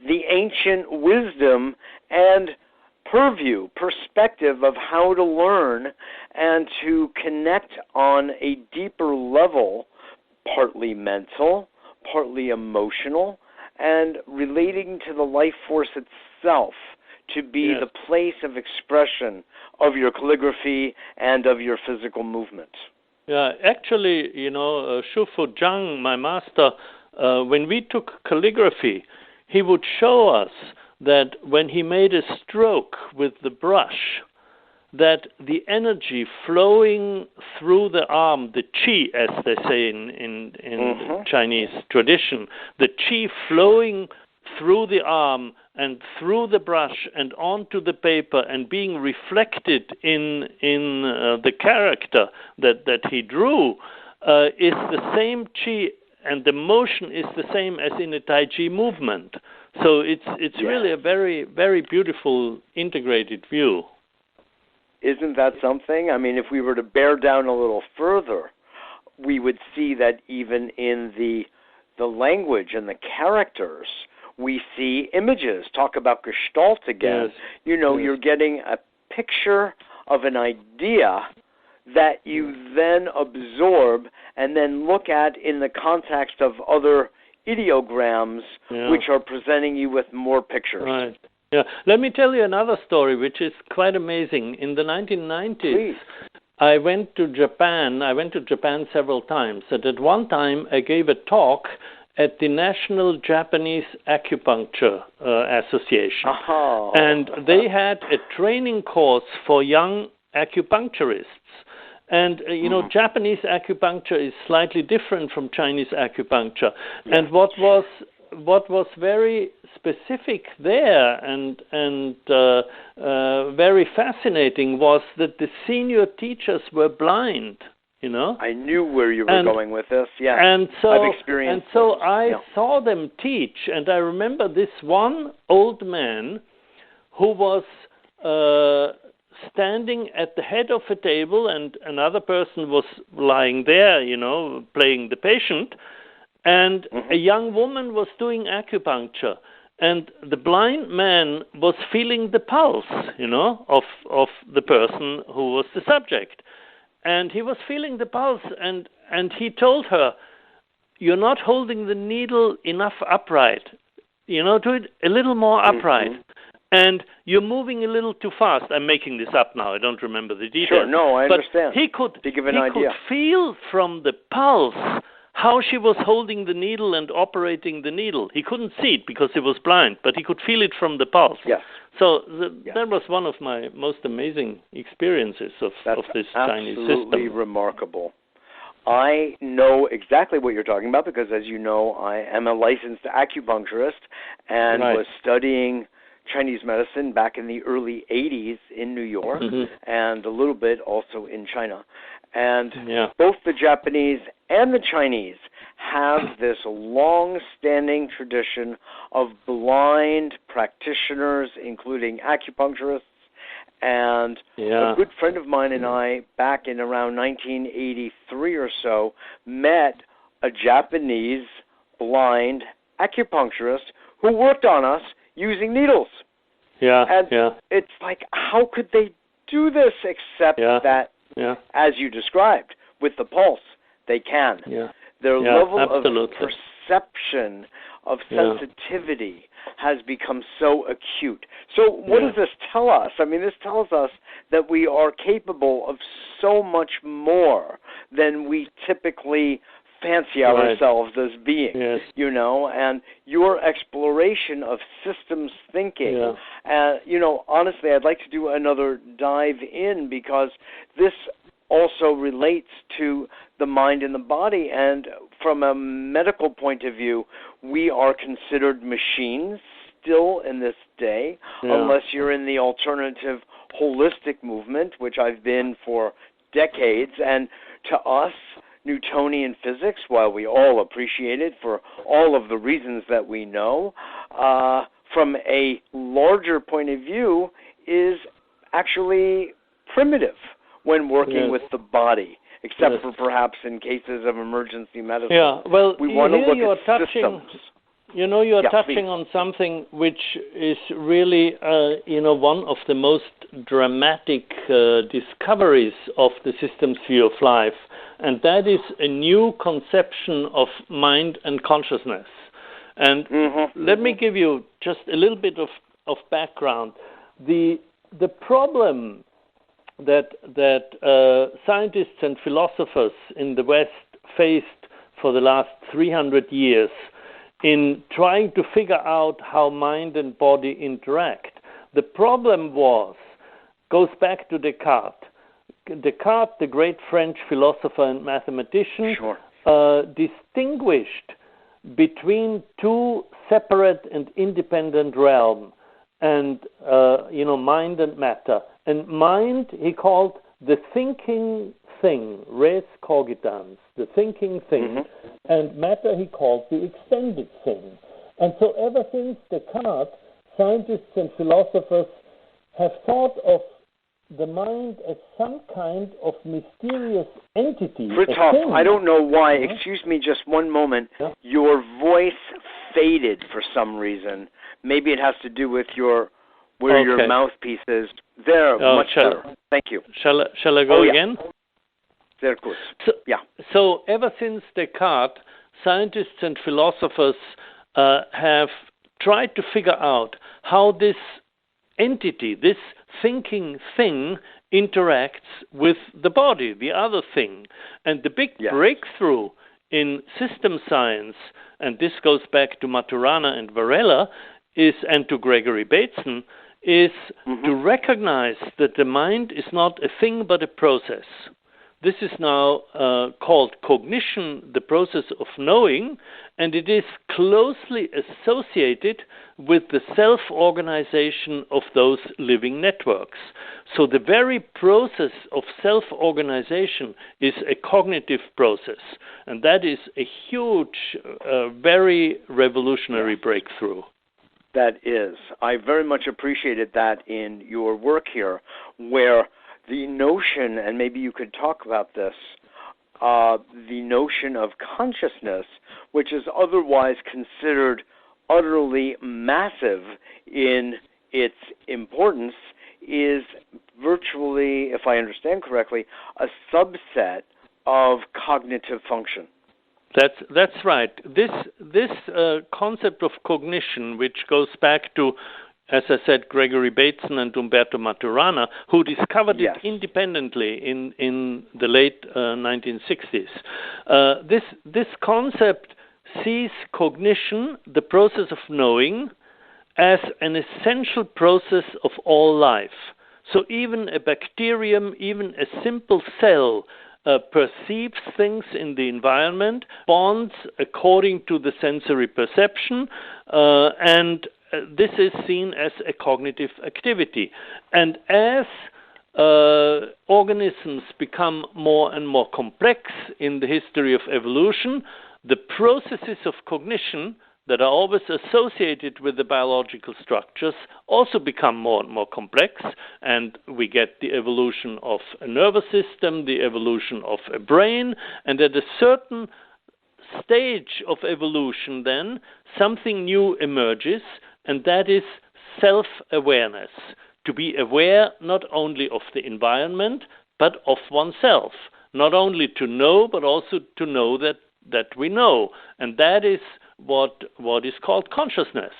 the ancient wisdom and perspective of how to learn and to connect on a deeper level, partly mental, partly emotional, and relating to the life force itself to be the place of expression of your calligraphy and of your physical movement. Yeah, actually, Shufu Zhang, my master, when we took calligraphy, he would show us that when he made a stroke with the brush, that the energy flowing through the arm, the qi, as they say in Chinese tradition, the qi flowing through the arm and through the brush and onto the paper and being reflected in the character that he drew is the same qi, and the motion is the same as in a Tai Chi movement. So it's really a very, very beautiful integrated view. Isn't that something? I mean, if we were to bear down a little further, we would see that even in the language and the characters, we see images. Talk about Gestalt again. Yes. You're getting a picture of an idea that you then absorb and then look at in the context of other ideograms, which are presenting you with more pictures. Right. Yeah. Let me tell you another story, which is quite amazing. In the 1990s, Please. I went to Japan. I went to Japan several times. And at one time, I gave a talk at the National Japanese Acupuncture Association. And they had a training course for young acupuncturists. And, Japanese acupuncture is slightly different from Chinese acupuncture. Yeah. And what was very specific there and very fascinating was that the senior teachers were blind, I knew where you were going with this, And so, I've experienced I saw them teach, and I remember this one old man who was standing at the head of a table, and another person was lying there, playing the patient, and a young woman was doing acupuncture, and the blind man was feeling the pulse, of the person who was the subject. And he was feeling the pulse, and he told her, "You're not holding the needle enough upright. Do it a little more upright." and you're moving a little too fast. I'm making this up now. I don't remember the details. Sure, no, I understand. He could idea. feel from the pulse how she was holding the needle and operating the needle. He couldn't see it because he was blind, but he could feel it from the pulse. Yes. So that was one of my most amazing experiences of this Chinese system. That's absolutely remarkable. I know exactly what you're talking about because, as you know, I am a licensed acupuncturist and was studying Chinese medicine back in the early 80s in New York and a little bit also in China. And both the Japanese and the Chinese have this long-standing tradition of blind practitioners, including acupuncturists. And a good friend of mine and I, back in around 1983 or so, met a Japanese blind acupuncturist who worked on us using needles. It's like, how could they do this except that, as you described, with the pulse, they can. Their level of perception, of sensitivity has become so acute. So what does this tell us? I mean, this tells us that we are capable of so much more than we typically fancy ourselves as being, you know, and your exploration of systems thinking. You know, honestly, I'd like to do another dive in because this also relates to the mind and the body. And from a medical point of view, we are considered machines still in this day, unless you're in the alternative holistic movement, which I've been for decades. And to us, Newtonian physics, while we all appreciate it for all of the reasons that we know, from a larger point of view, is actually primitive when working with the body, except for perhaps in cases of emergency medicine. Well, we want to look at systems. You know, you're touching on something which is really, you know, one of the most dramatic discoveries of the systems view of life, and that is a new conception of mind and consciousness. And let me give you just a little bit of background. The problem that scientists and philosophers in the West faced for the last 300 years in trying to figure out how mind and body interact. The problem goes back to Descartes. Descartes, the great French philosopher and mathematician, distinguished between two separate and independent realms, and you know, mind and matter. And mind he called the thinking thing, res cogitans, the thinking thing, and matter he called the extended thing. And so ever since Descartes, scientists and philosophers have thought of the mind as some kind of mysterious entity. Fritjof, I don't know why. Excuse me just one moment. Your voice faded for some reason. Maybe it has to do with your mouthpiece is. There, much better. Thank you. Shall I go again? Sehr gut. So ever since Descartes, scientists and philosophers have tried to figure out how this entity, this thinking thing, interacts with the body, the other thing. And the big breakthrough in system science, and this goes back to Maturana and Varela, and to Gregory Bateson, is to recognize that the mind is not a thing but a process. This is now called cognition, the process of knowing, and it is closely associated with the self-organization of those living networks. So the very process of self-organization is a cognitive process, and that is a huge, very revolutionary breakthrough. That is. I very much appreciated that in your work here, where the notion, and maybe you could talk about this, the notion of consciousness, which is otherwise considered utterly massive in its importance, is virtually, if I understand correctly, a subset of cognitive function. That's right. This concept of cognition, which goes back to as I said, Gregory Bateson and Umberto Maturana, who discovered Yes. it independently in the late 1960s. This concept sees cognition, the process of knowing, as an essential process of all life. So even a bacterium, even a simple cell, perceives things in the environment, bonds according to the sensory perception, and this is seen as a cognitive activity. And as organisms become more and more complex in the history of evolution, the processes of cognition that are always associated with the biological structures also become more and more complex, and we get the evolution of a nervous system, the evolution of a brain, and at a certain stage of evolution then, something new emerges, and that is self-awareness. To be aware not only of the environment, but of oneself. Not only to know, but also to know that we know. And that is what is called consciousness.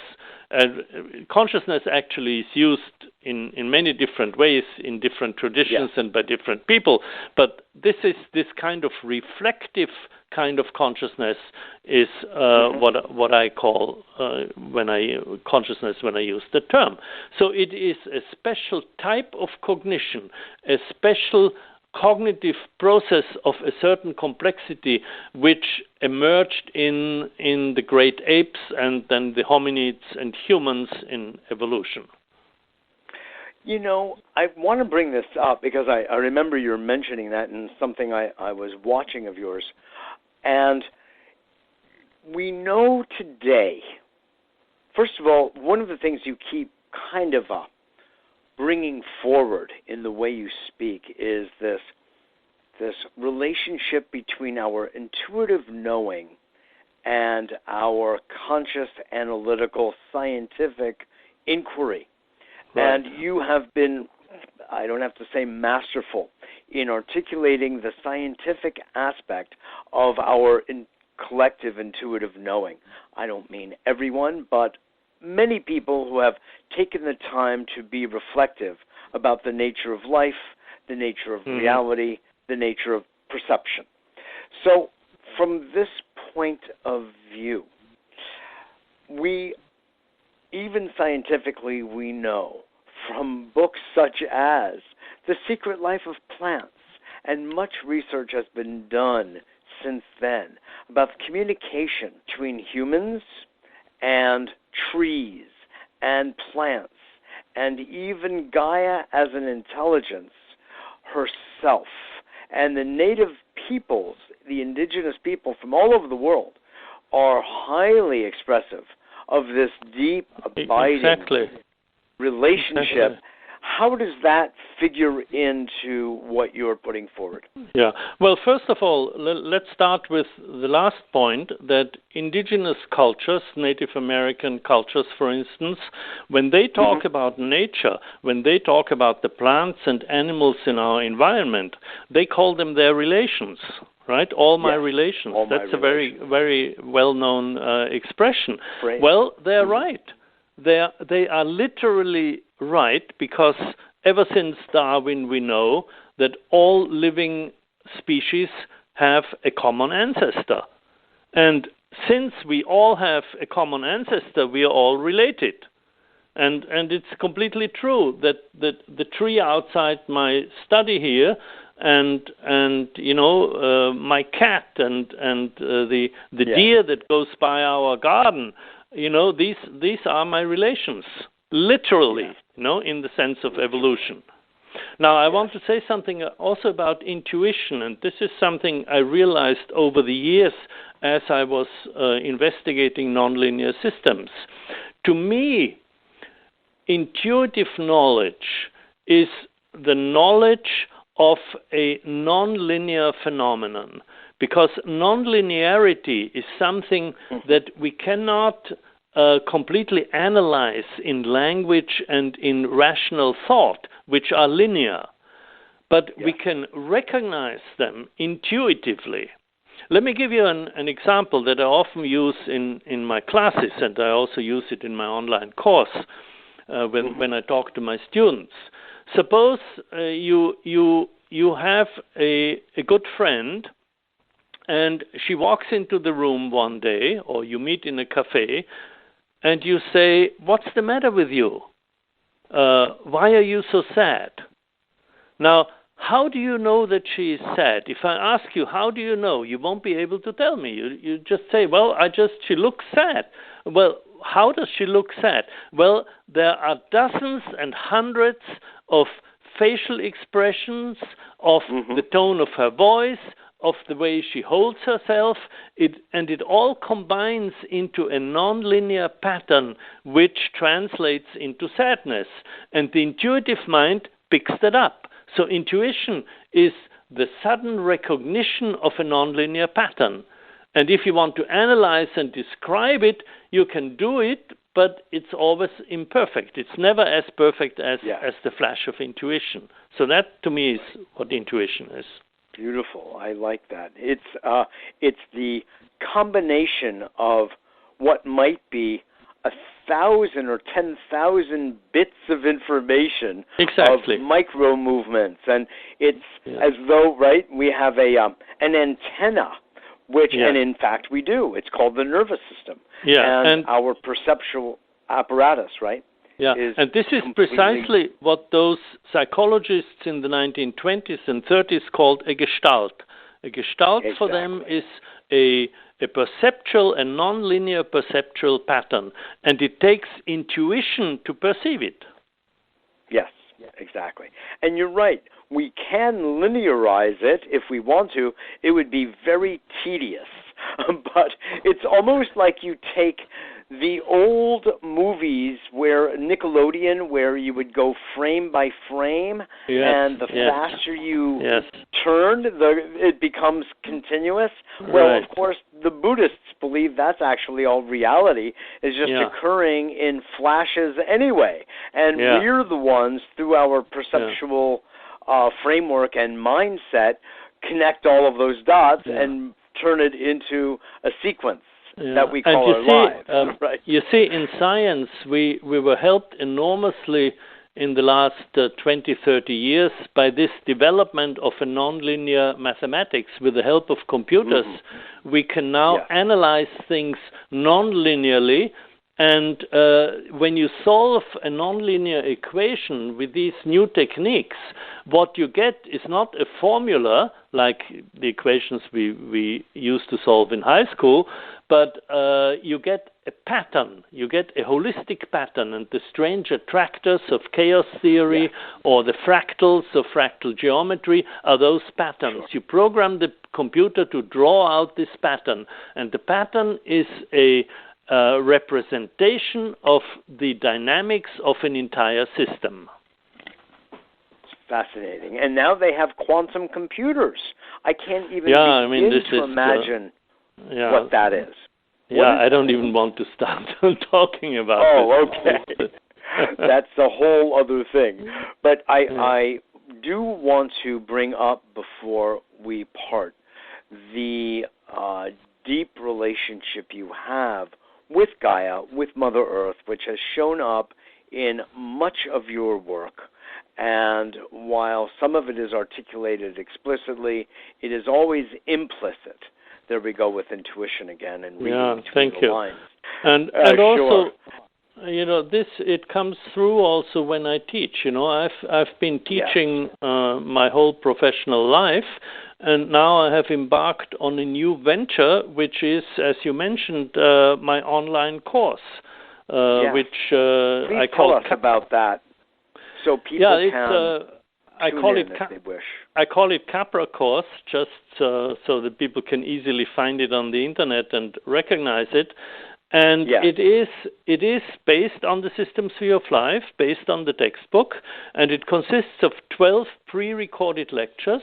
Consciousness actually is used in many different ways, in different traditions and by different people. But this kind of reflective kind of consciousness is what I call consciousness when I use the term. So it is a special type of cognition, a special cognitive process of a certain complexity which emerged in the great apes and then the hominids and humans in evolution. You know, I want to bring this up because I remember you mentioning that in something I was watching of yours. And we know today, first of all, one of the things you keep kind of bringing forward in the way you speak is this relationship between our intuitive knowing and our conscious, analytical, scientific inquiry. Right. And you have been, I don't have to say masterful, in articulating the scientific aspect of our collective intuitive knowing. I don't mean everyone, but many people who have taken the time to be reflective about the nature of life, the nature of reality, the nature of perception. So from this point of view, even scientifically, we know from books such as The Secret Life of Plants, and much research has been done since then about the communication between humans and trees and plants, and even Gaia as an intelligence herself. And the native peoples, the indigenous people from all over the world, are highly expressive of this deep, abiding relationship. How does that figure into what you're putting forward? Yeah. Well, first of all, let's start with the last point, that indigenous cultures, Native American cultures, for instance, when they talk about nature, when they talk about the plants and animals in our environment, they call them their relations. Right? All my relations. That's a very, very well-known expression. Right. Well, they're right. They are literally right, because ever since Darwin we know that all living species have a common ancestor. And since we all have a common ancestor, we are all related. And it's completely true that the tree outside my study here and my cat and the deer that goes by our garden, these are my relations, literally, in the sense of evolution. Now, I want to say something also about intuition, and this is something I realized over the years as I was investigating nonlinear systems. To me, intuitive knowledge is the knowledge of a nonlinear phenomenon, because nonlinearity is something that we cannot completely analyze in language and in rational thought, which are linear, but we can recognize them intuitively. Let me give you an example that I often use in my classes, and I also use it in my online course. when I talk to my students. Suppose you have a good friend, and she walks into the room one day, or you meet in a cafe, and you say, "What's the matter with you? Why are you so sad?" Now, how do you know that she is sad? If I ask you, how do you know? You won't be able to tell me. You just say, "Well, she looks sad." Well, how does she look sad? Well, there are dozens and hundreds of facial expressions, of the tone of her voice, of the way she holds herself, and it all combines into a nonlinear pattern which translates into sadness. And the intuitive mind picks that up. So intuition is the sudden recognition of a nonlinear pattern. And if you want to analyze and describe it, you can do it, but it's always imperfect. It's never as perfect as the flash of intuition. So that, to me, is what intuition is. Beautiful. I like that. It's the combination of what might be 1,000 or 10,000 bits of information, exactly, of micro movements, and it's as though, right, we have an antenna, which, and in fact we do. It's called the nervous system, and our perceptual apparatus, right? Yeah, and this is precisely what those psychologists in the 1920s and 30s called a gestalt. A gestalt for them is a perceptual and nonlinear perceptual pattern, and it takes intuition to perceive it. Yes, exactly. And you're right. We can linearize it if we want to. It would be very tedious. But it's almost like you take the old movies where Nickelodeon, where you would go frame by frame, and the faster you turn, it becomes continuous. Well, of course, the Buddhists believe that's actually all reality, is just occurring in flashes anyway. And we're the ones, through our perceptual framework and mindset, connect all of those dots and turn it into a sequence that we call our lives. Right. You see, in science, we were helped enormously in the last 20, 30 years by this development of a nonlinear mathematics. With the help of computers, we can now analyze things nonlinearly. And when you solve a nonlinear equation with these new techniques, what you get is not a formula like the equations we used to solve in high school, but you get a pattern. You get a holistic pattern, and the strange attractors of chaos theory or the fractals of fractal geometry are those patterns. You program the computer to draw out this pattern, and the pattern is a representation of the dynamics of an entire system. It's fascinating. And now they have quantum computers. I can't even begin to imagine what that is. I don't even want to start talking about it. Oh, okay. That's a whole other thing. But I do want to bring up, before we part, the deep relationship you have with Gaia, with Mother Earth, which has shown up in much of your work. And while some of it is articulated explicitly, it is always implicit. There we go with intuition again and reading between the lines. And also, it comes through also when I teach. I've been teaching my whole professional life, and now I have embarked on a new venture, which is, as you mentioned, my online course, which I call... Please tell us about that, so people can tune in if they wish. I call it Capra course, just so that people can easily find it on the internet and recognize it. And it is based on the systems view of life, based on the textbook, and it consists of 12 pre-recorded lectures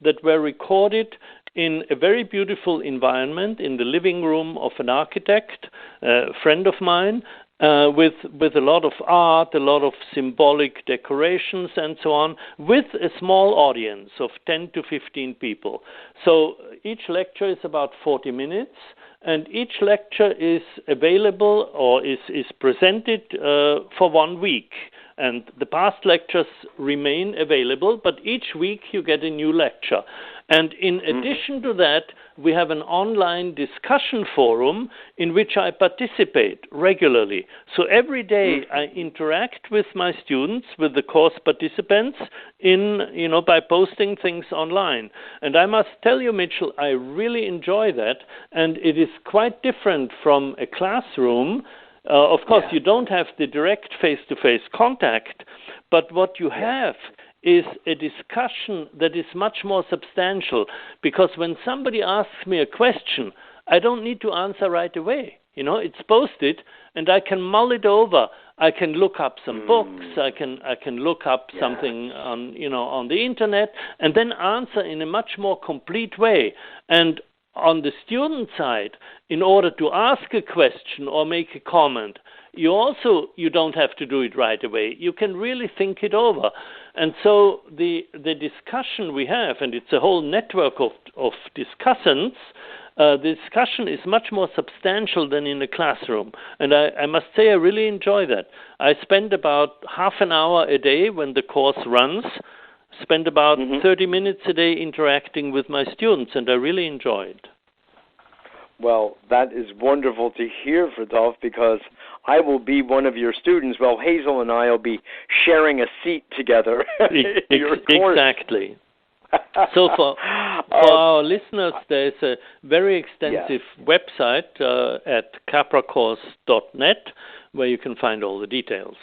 that were recorded in a very beautiful environment in the living room of an architect, a friend of mine, with a lot of art, a lot of symbolic decorations and so on, with a small audience of 10 to 15 people. So each lecture is about 40 minutes, and each lecture is available or is presented for 1 week. And the past lectures remain available, but each week you get a new lecture. And in addition to that, we have an online discussion forum in which I participate regularly. So every day I interact with my students, with the course participants, by posting things online. And I must tell you, Mitchell, I really enjoy that, and it is quite different from a classroom. Of course, you don't have the direct face-to-face contact, but what you have is a discussion that is much more substantial, because when somebody asks me a question, I don't need to answer right away. It's posted, and I can mull it over. I can look up some books. I can look up something on the internet, and then answer in a much more complete way. And on the student side, in order to ask a question or make a comment, you don't have to do it right away. You can really think it over. And so the discussion we have, and it's a whole network of discussants, the discussion is much more substantial than in a classroom. And I must say I really enjoy that. I spend about half an hour a day when the course runs, spend about 30 minutes a day interacting with my students, and I really enjoy it. Well, that is wonderful to hear, Fritjof, because I will be one of your students. Well, Hazel and I will be sharing a seat together in your course. Exactly. So for our listeners, there's a very extensive website at capracourse.net where you can find all the details.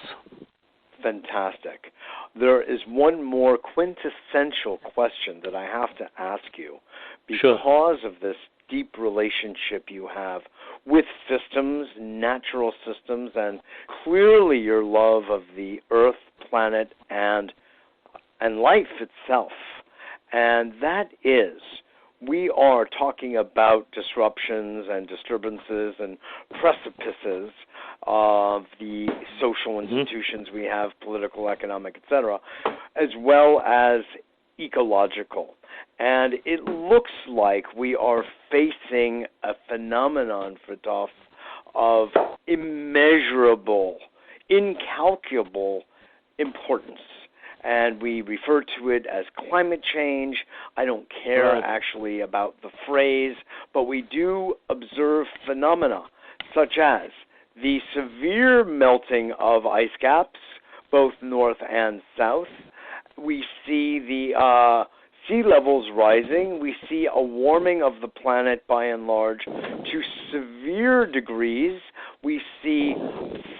Fantastic. There is one more quintessential question that I have to ask you because of this deep relationship you have with systems, natural systems, and clearly your love of the Earth, planet, and life itself. And that is, we are talking about disruptions and disturbances and precipices of the social institutions we have, political, economic, etc., as well as ecological. And it looks like we are facing a phenomenon, Fritjof, of immeasurable, incalculable importance. And we refer to it as climate change. I don't care actually about the phrase, but we do observe phenomena such as the severe melting of ice caps, both north and south. We see the sea levels rising. We see a warming of the planet by and large to severe degrees. We see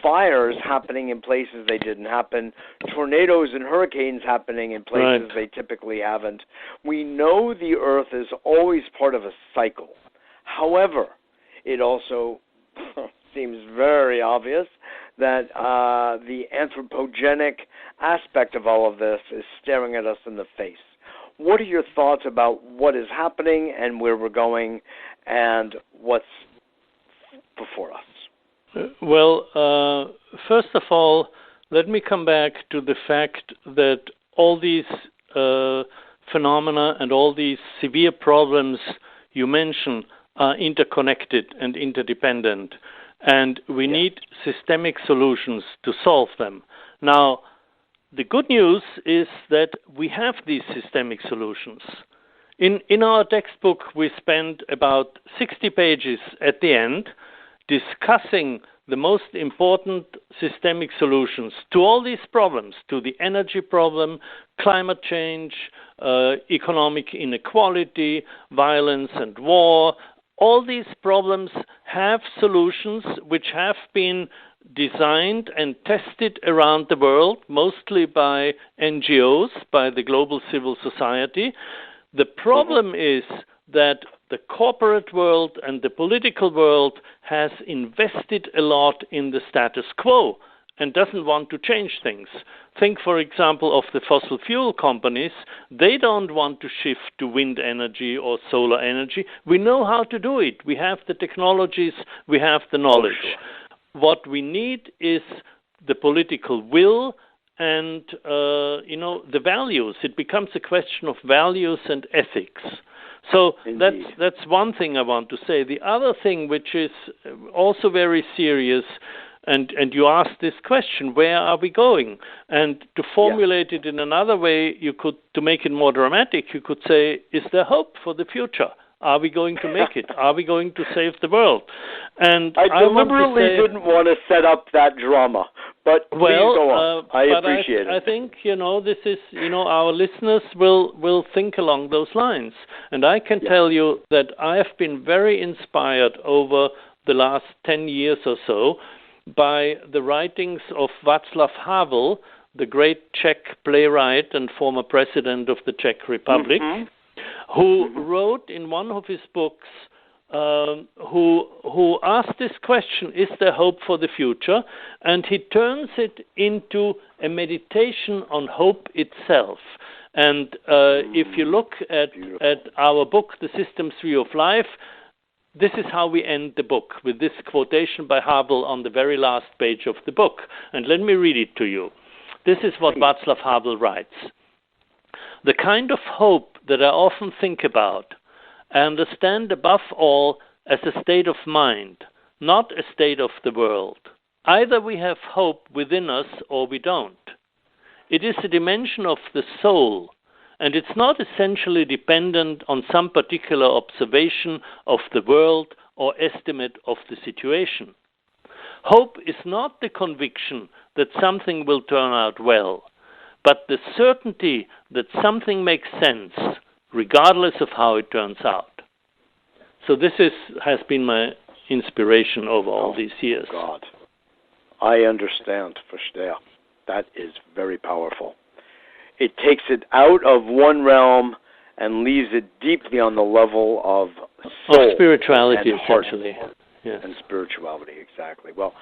fires happening in places they didn't happen, tornadoes and hurricanes happening in places they typically haven't. We know the Earth is always part of a cycle. However, it also seems very obvious that the anthropogenic aspect of all of this is staring at us in the face. What are your thoughts about what is happening and where we're going and what's before us? Well, first of all, let me come back to the fact that all these phenomena and all these severe problems you mention are interconnected and interdependent, and we need systemic solutions to solve them. Now, the good news is that we have these systemic solutions. In our textbook, we spend about 60 pages at the end discussing the most important systemic solutions to all these problems, to the energy problem, climate change, economic inequality, violence and war. All these problems have solutions which have been designed and tested around the world, mostly by NGOs, by the global civil society. The problem is that the corporate world and the political world has invested a lot in the status quo and doesn't want to change things. Think, for example, of the fossil fuel companies. They don't want to shift to wind energy or solar energy. We know how to do it. We have the technologies, we have the knowledge. What we need is the political will and, the values. It becomes a question of values and ethics. So Indeed. that's one thing I want to say. The other thing, which is also very serious, and you asked this question, where are we going? And to formulate it in another way, to make it more dramatic, you could say, is there hope for the future? Are we going to make it? Are we going to save the world? And I deliberately didn't want to set up that drama, but please go on. I appreciate it. I think, this is, our listeners will think along those lines. And I can tell you that I have been very inspired over the last 10 years or so by the writings of Václav Havel, the great Czech playwright and former president of the Czech Republic, who wrote in one of his books, who asked this question, is there hope for the future? And he turns it into a meditation on hope itself. And if you look at our book, The Systems View of Life, this is how we end the book, with this quotation by Havel on the very last page of the book. And let me read it to you. This is what Václav Havel writes. The kind of hope that I often think about, I understand above all as a state of mind, not a state of the world. Either we have hope within us or we don't. It is a dimension of the soul, and it's not essentially dependent on some particular observation of the world or estimate of the situation. Hope is not the conviction that something will turn out well, but the certainty that something makes sense, regardless of how it turns out. So this has been my inspiration over all these years. God, I understand, verstehe. That is very powerful. It takes it out of one realm and leaves it deeply on the level of soul, of spirituality, and heart, essentially. Yes. And spirituality, exactly. Well,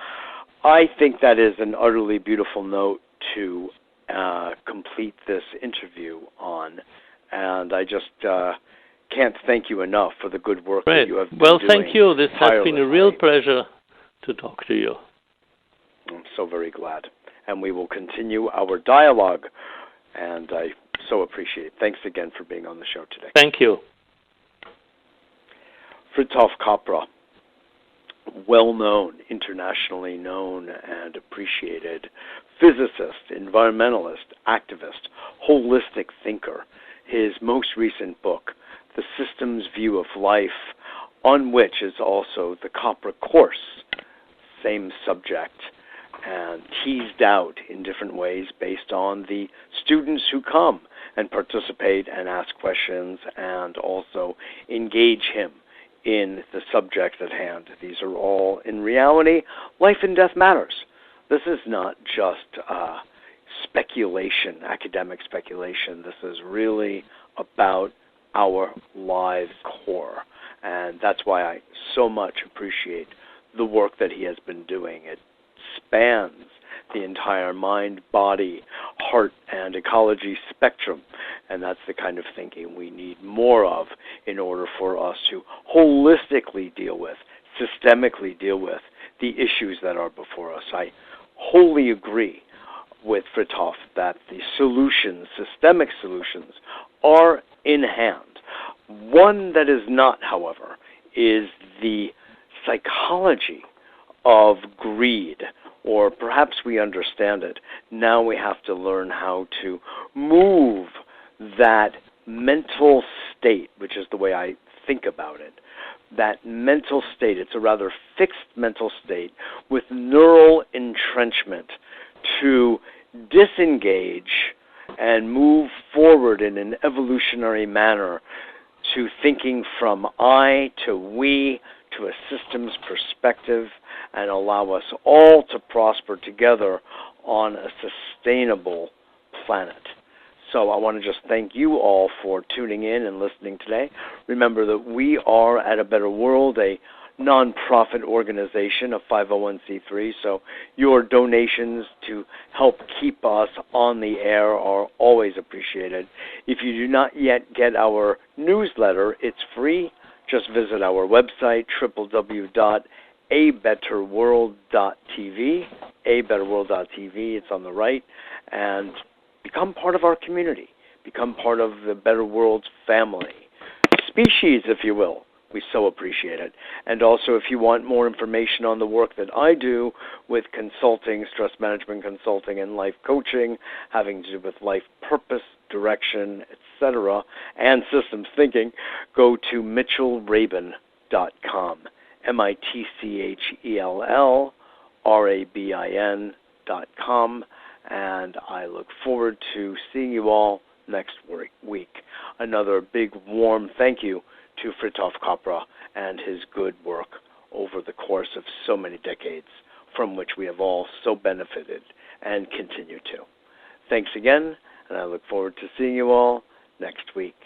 I think that is an utterly beautiful note to complete this interview on, and I just can't thank you enough for the good work that you have been doing. Well, thank you. This has been a real pleasure to talk to you. I'm so very glad. And we will continue our dialogue, and I so appreciate it. Thanks again for being on the show today. Thank you. Fritjof Capra, well-known, internationally known and appreciated physicist, environmentalist, activist, holistic thinker. His most recent book, The Systems View of Life, on which is also the Capra course, same subject, and teased out in different ways based on the students who come and participate and ask questions and also engage him in the subject at hand. These are all, in reality, life and death matters. This is not just speculation, academic speculation. This is really about our lives core. And that's why I so much appreciate the work that he has been doing. It spans the entire mind, body, heart, and ecology spectrum. And that's the kind of thinking we need more of in order for us to holistically deal with, systemically deal with the issues that are before us. I wholly agree with Fritjof that the solutions, systemic solutions, are in hand. One that is not, however, is the psychology of greed, or perhaps we understand it. Now we have to learn how to move that mental state, which is the way I think about it. That mental state, it's a rather fixed mental state with neural entrenchment to disengage and move forward in an evolutionary manner to thinking from I to we to a systems perspective and allow us all to prosper together on a sustainable planet. So I want to just thank you all for tuning in and listening today. Remember that we are At a Better World, a nonprofit organization, a 501c3, so your donations to help keep us on the air are always appreciated. If you do not yet get our newsletter, it's free. Just visit our website, www.abetterworld.tv, abetterworld.tv, it's on the right, and become part of our community. Become part of the Better World's family. species, if you will. We so appreciate it. And also, if you want more information on the work that I do with consulting, stress management consulting, and life coaching, having to do with life purpose, direction, etc., and systems thinking, go to mitchellrabin.com, mitchellrabin.com, and I look forward to seeing you all next week. Another big, warm thank you to Fritjof Capra and his good work over the course of so many decades, from which we have all so benefited and continue to. Thanks again, and I look forward to seeing you all next week.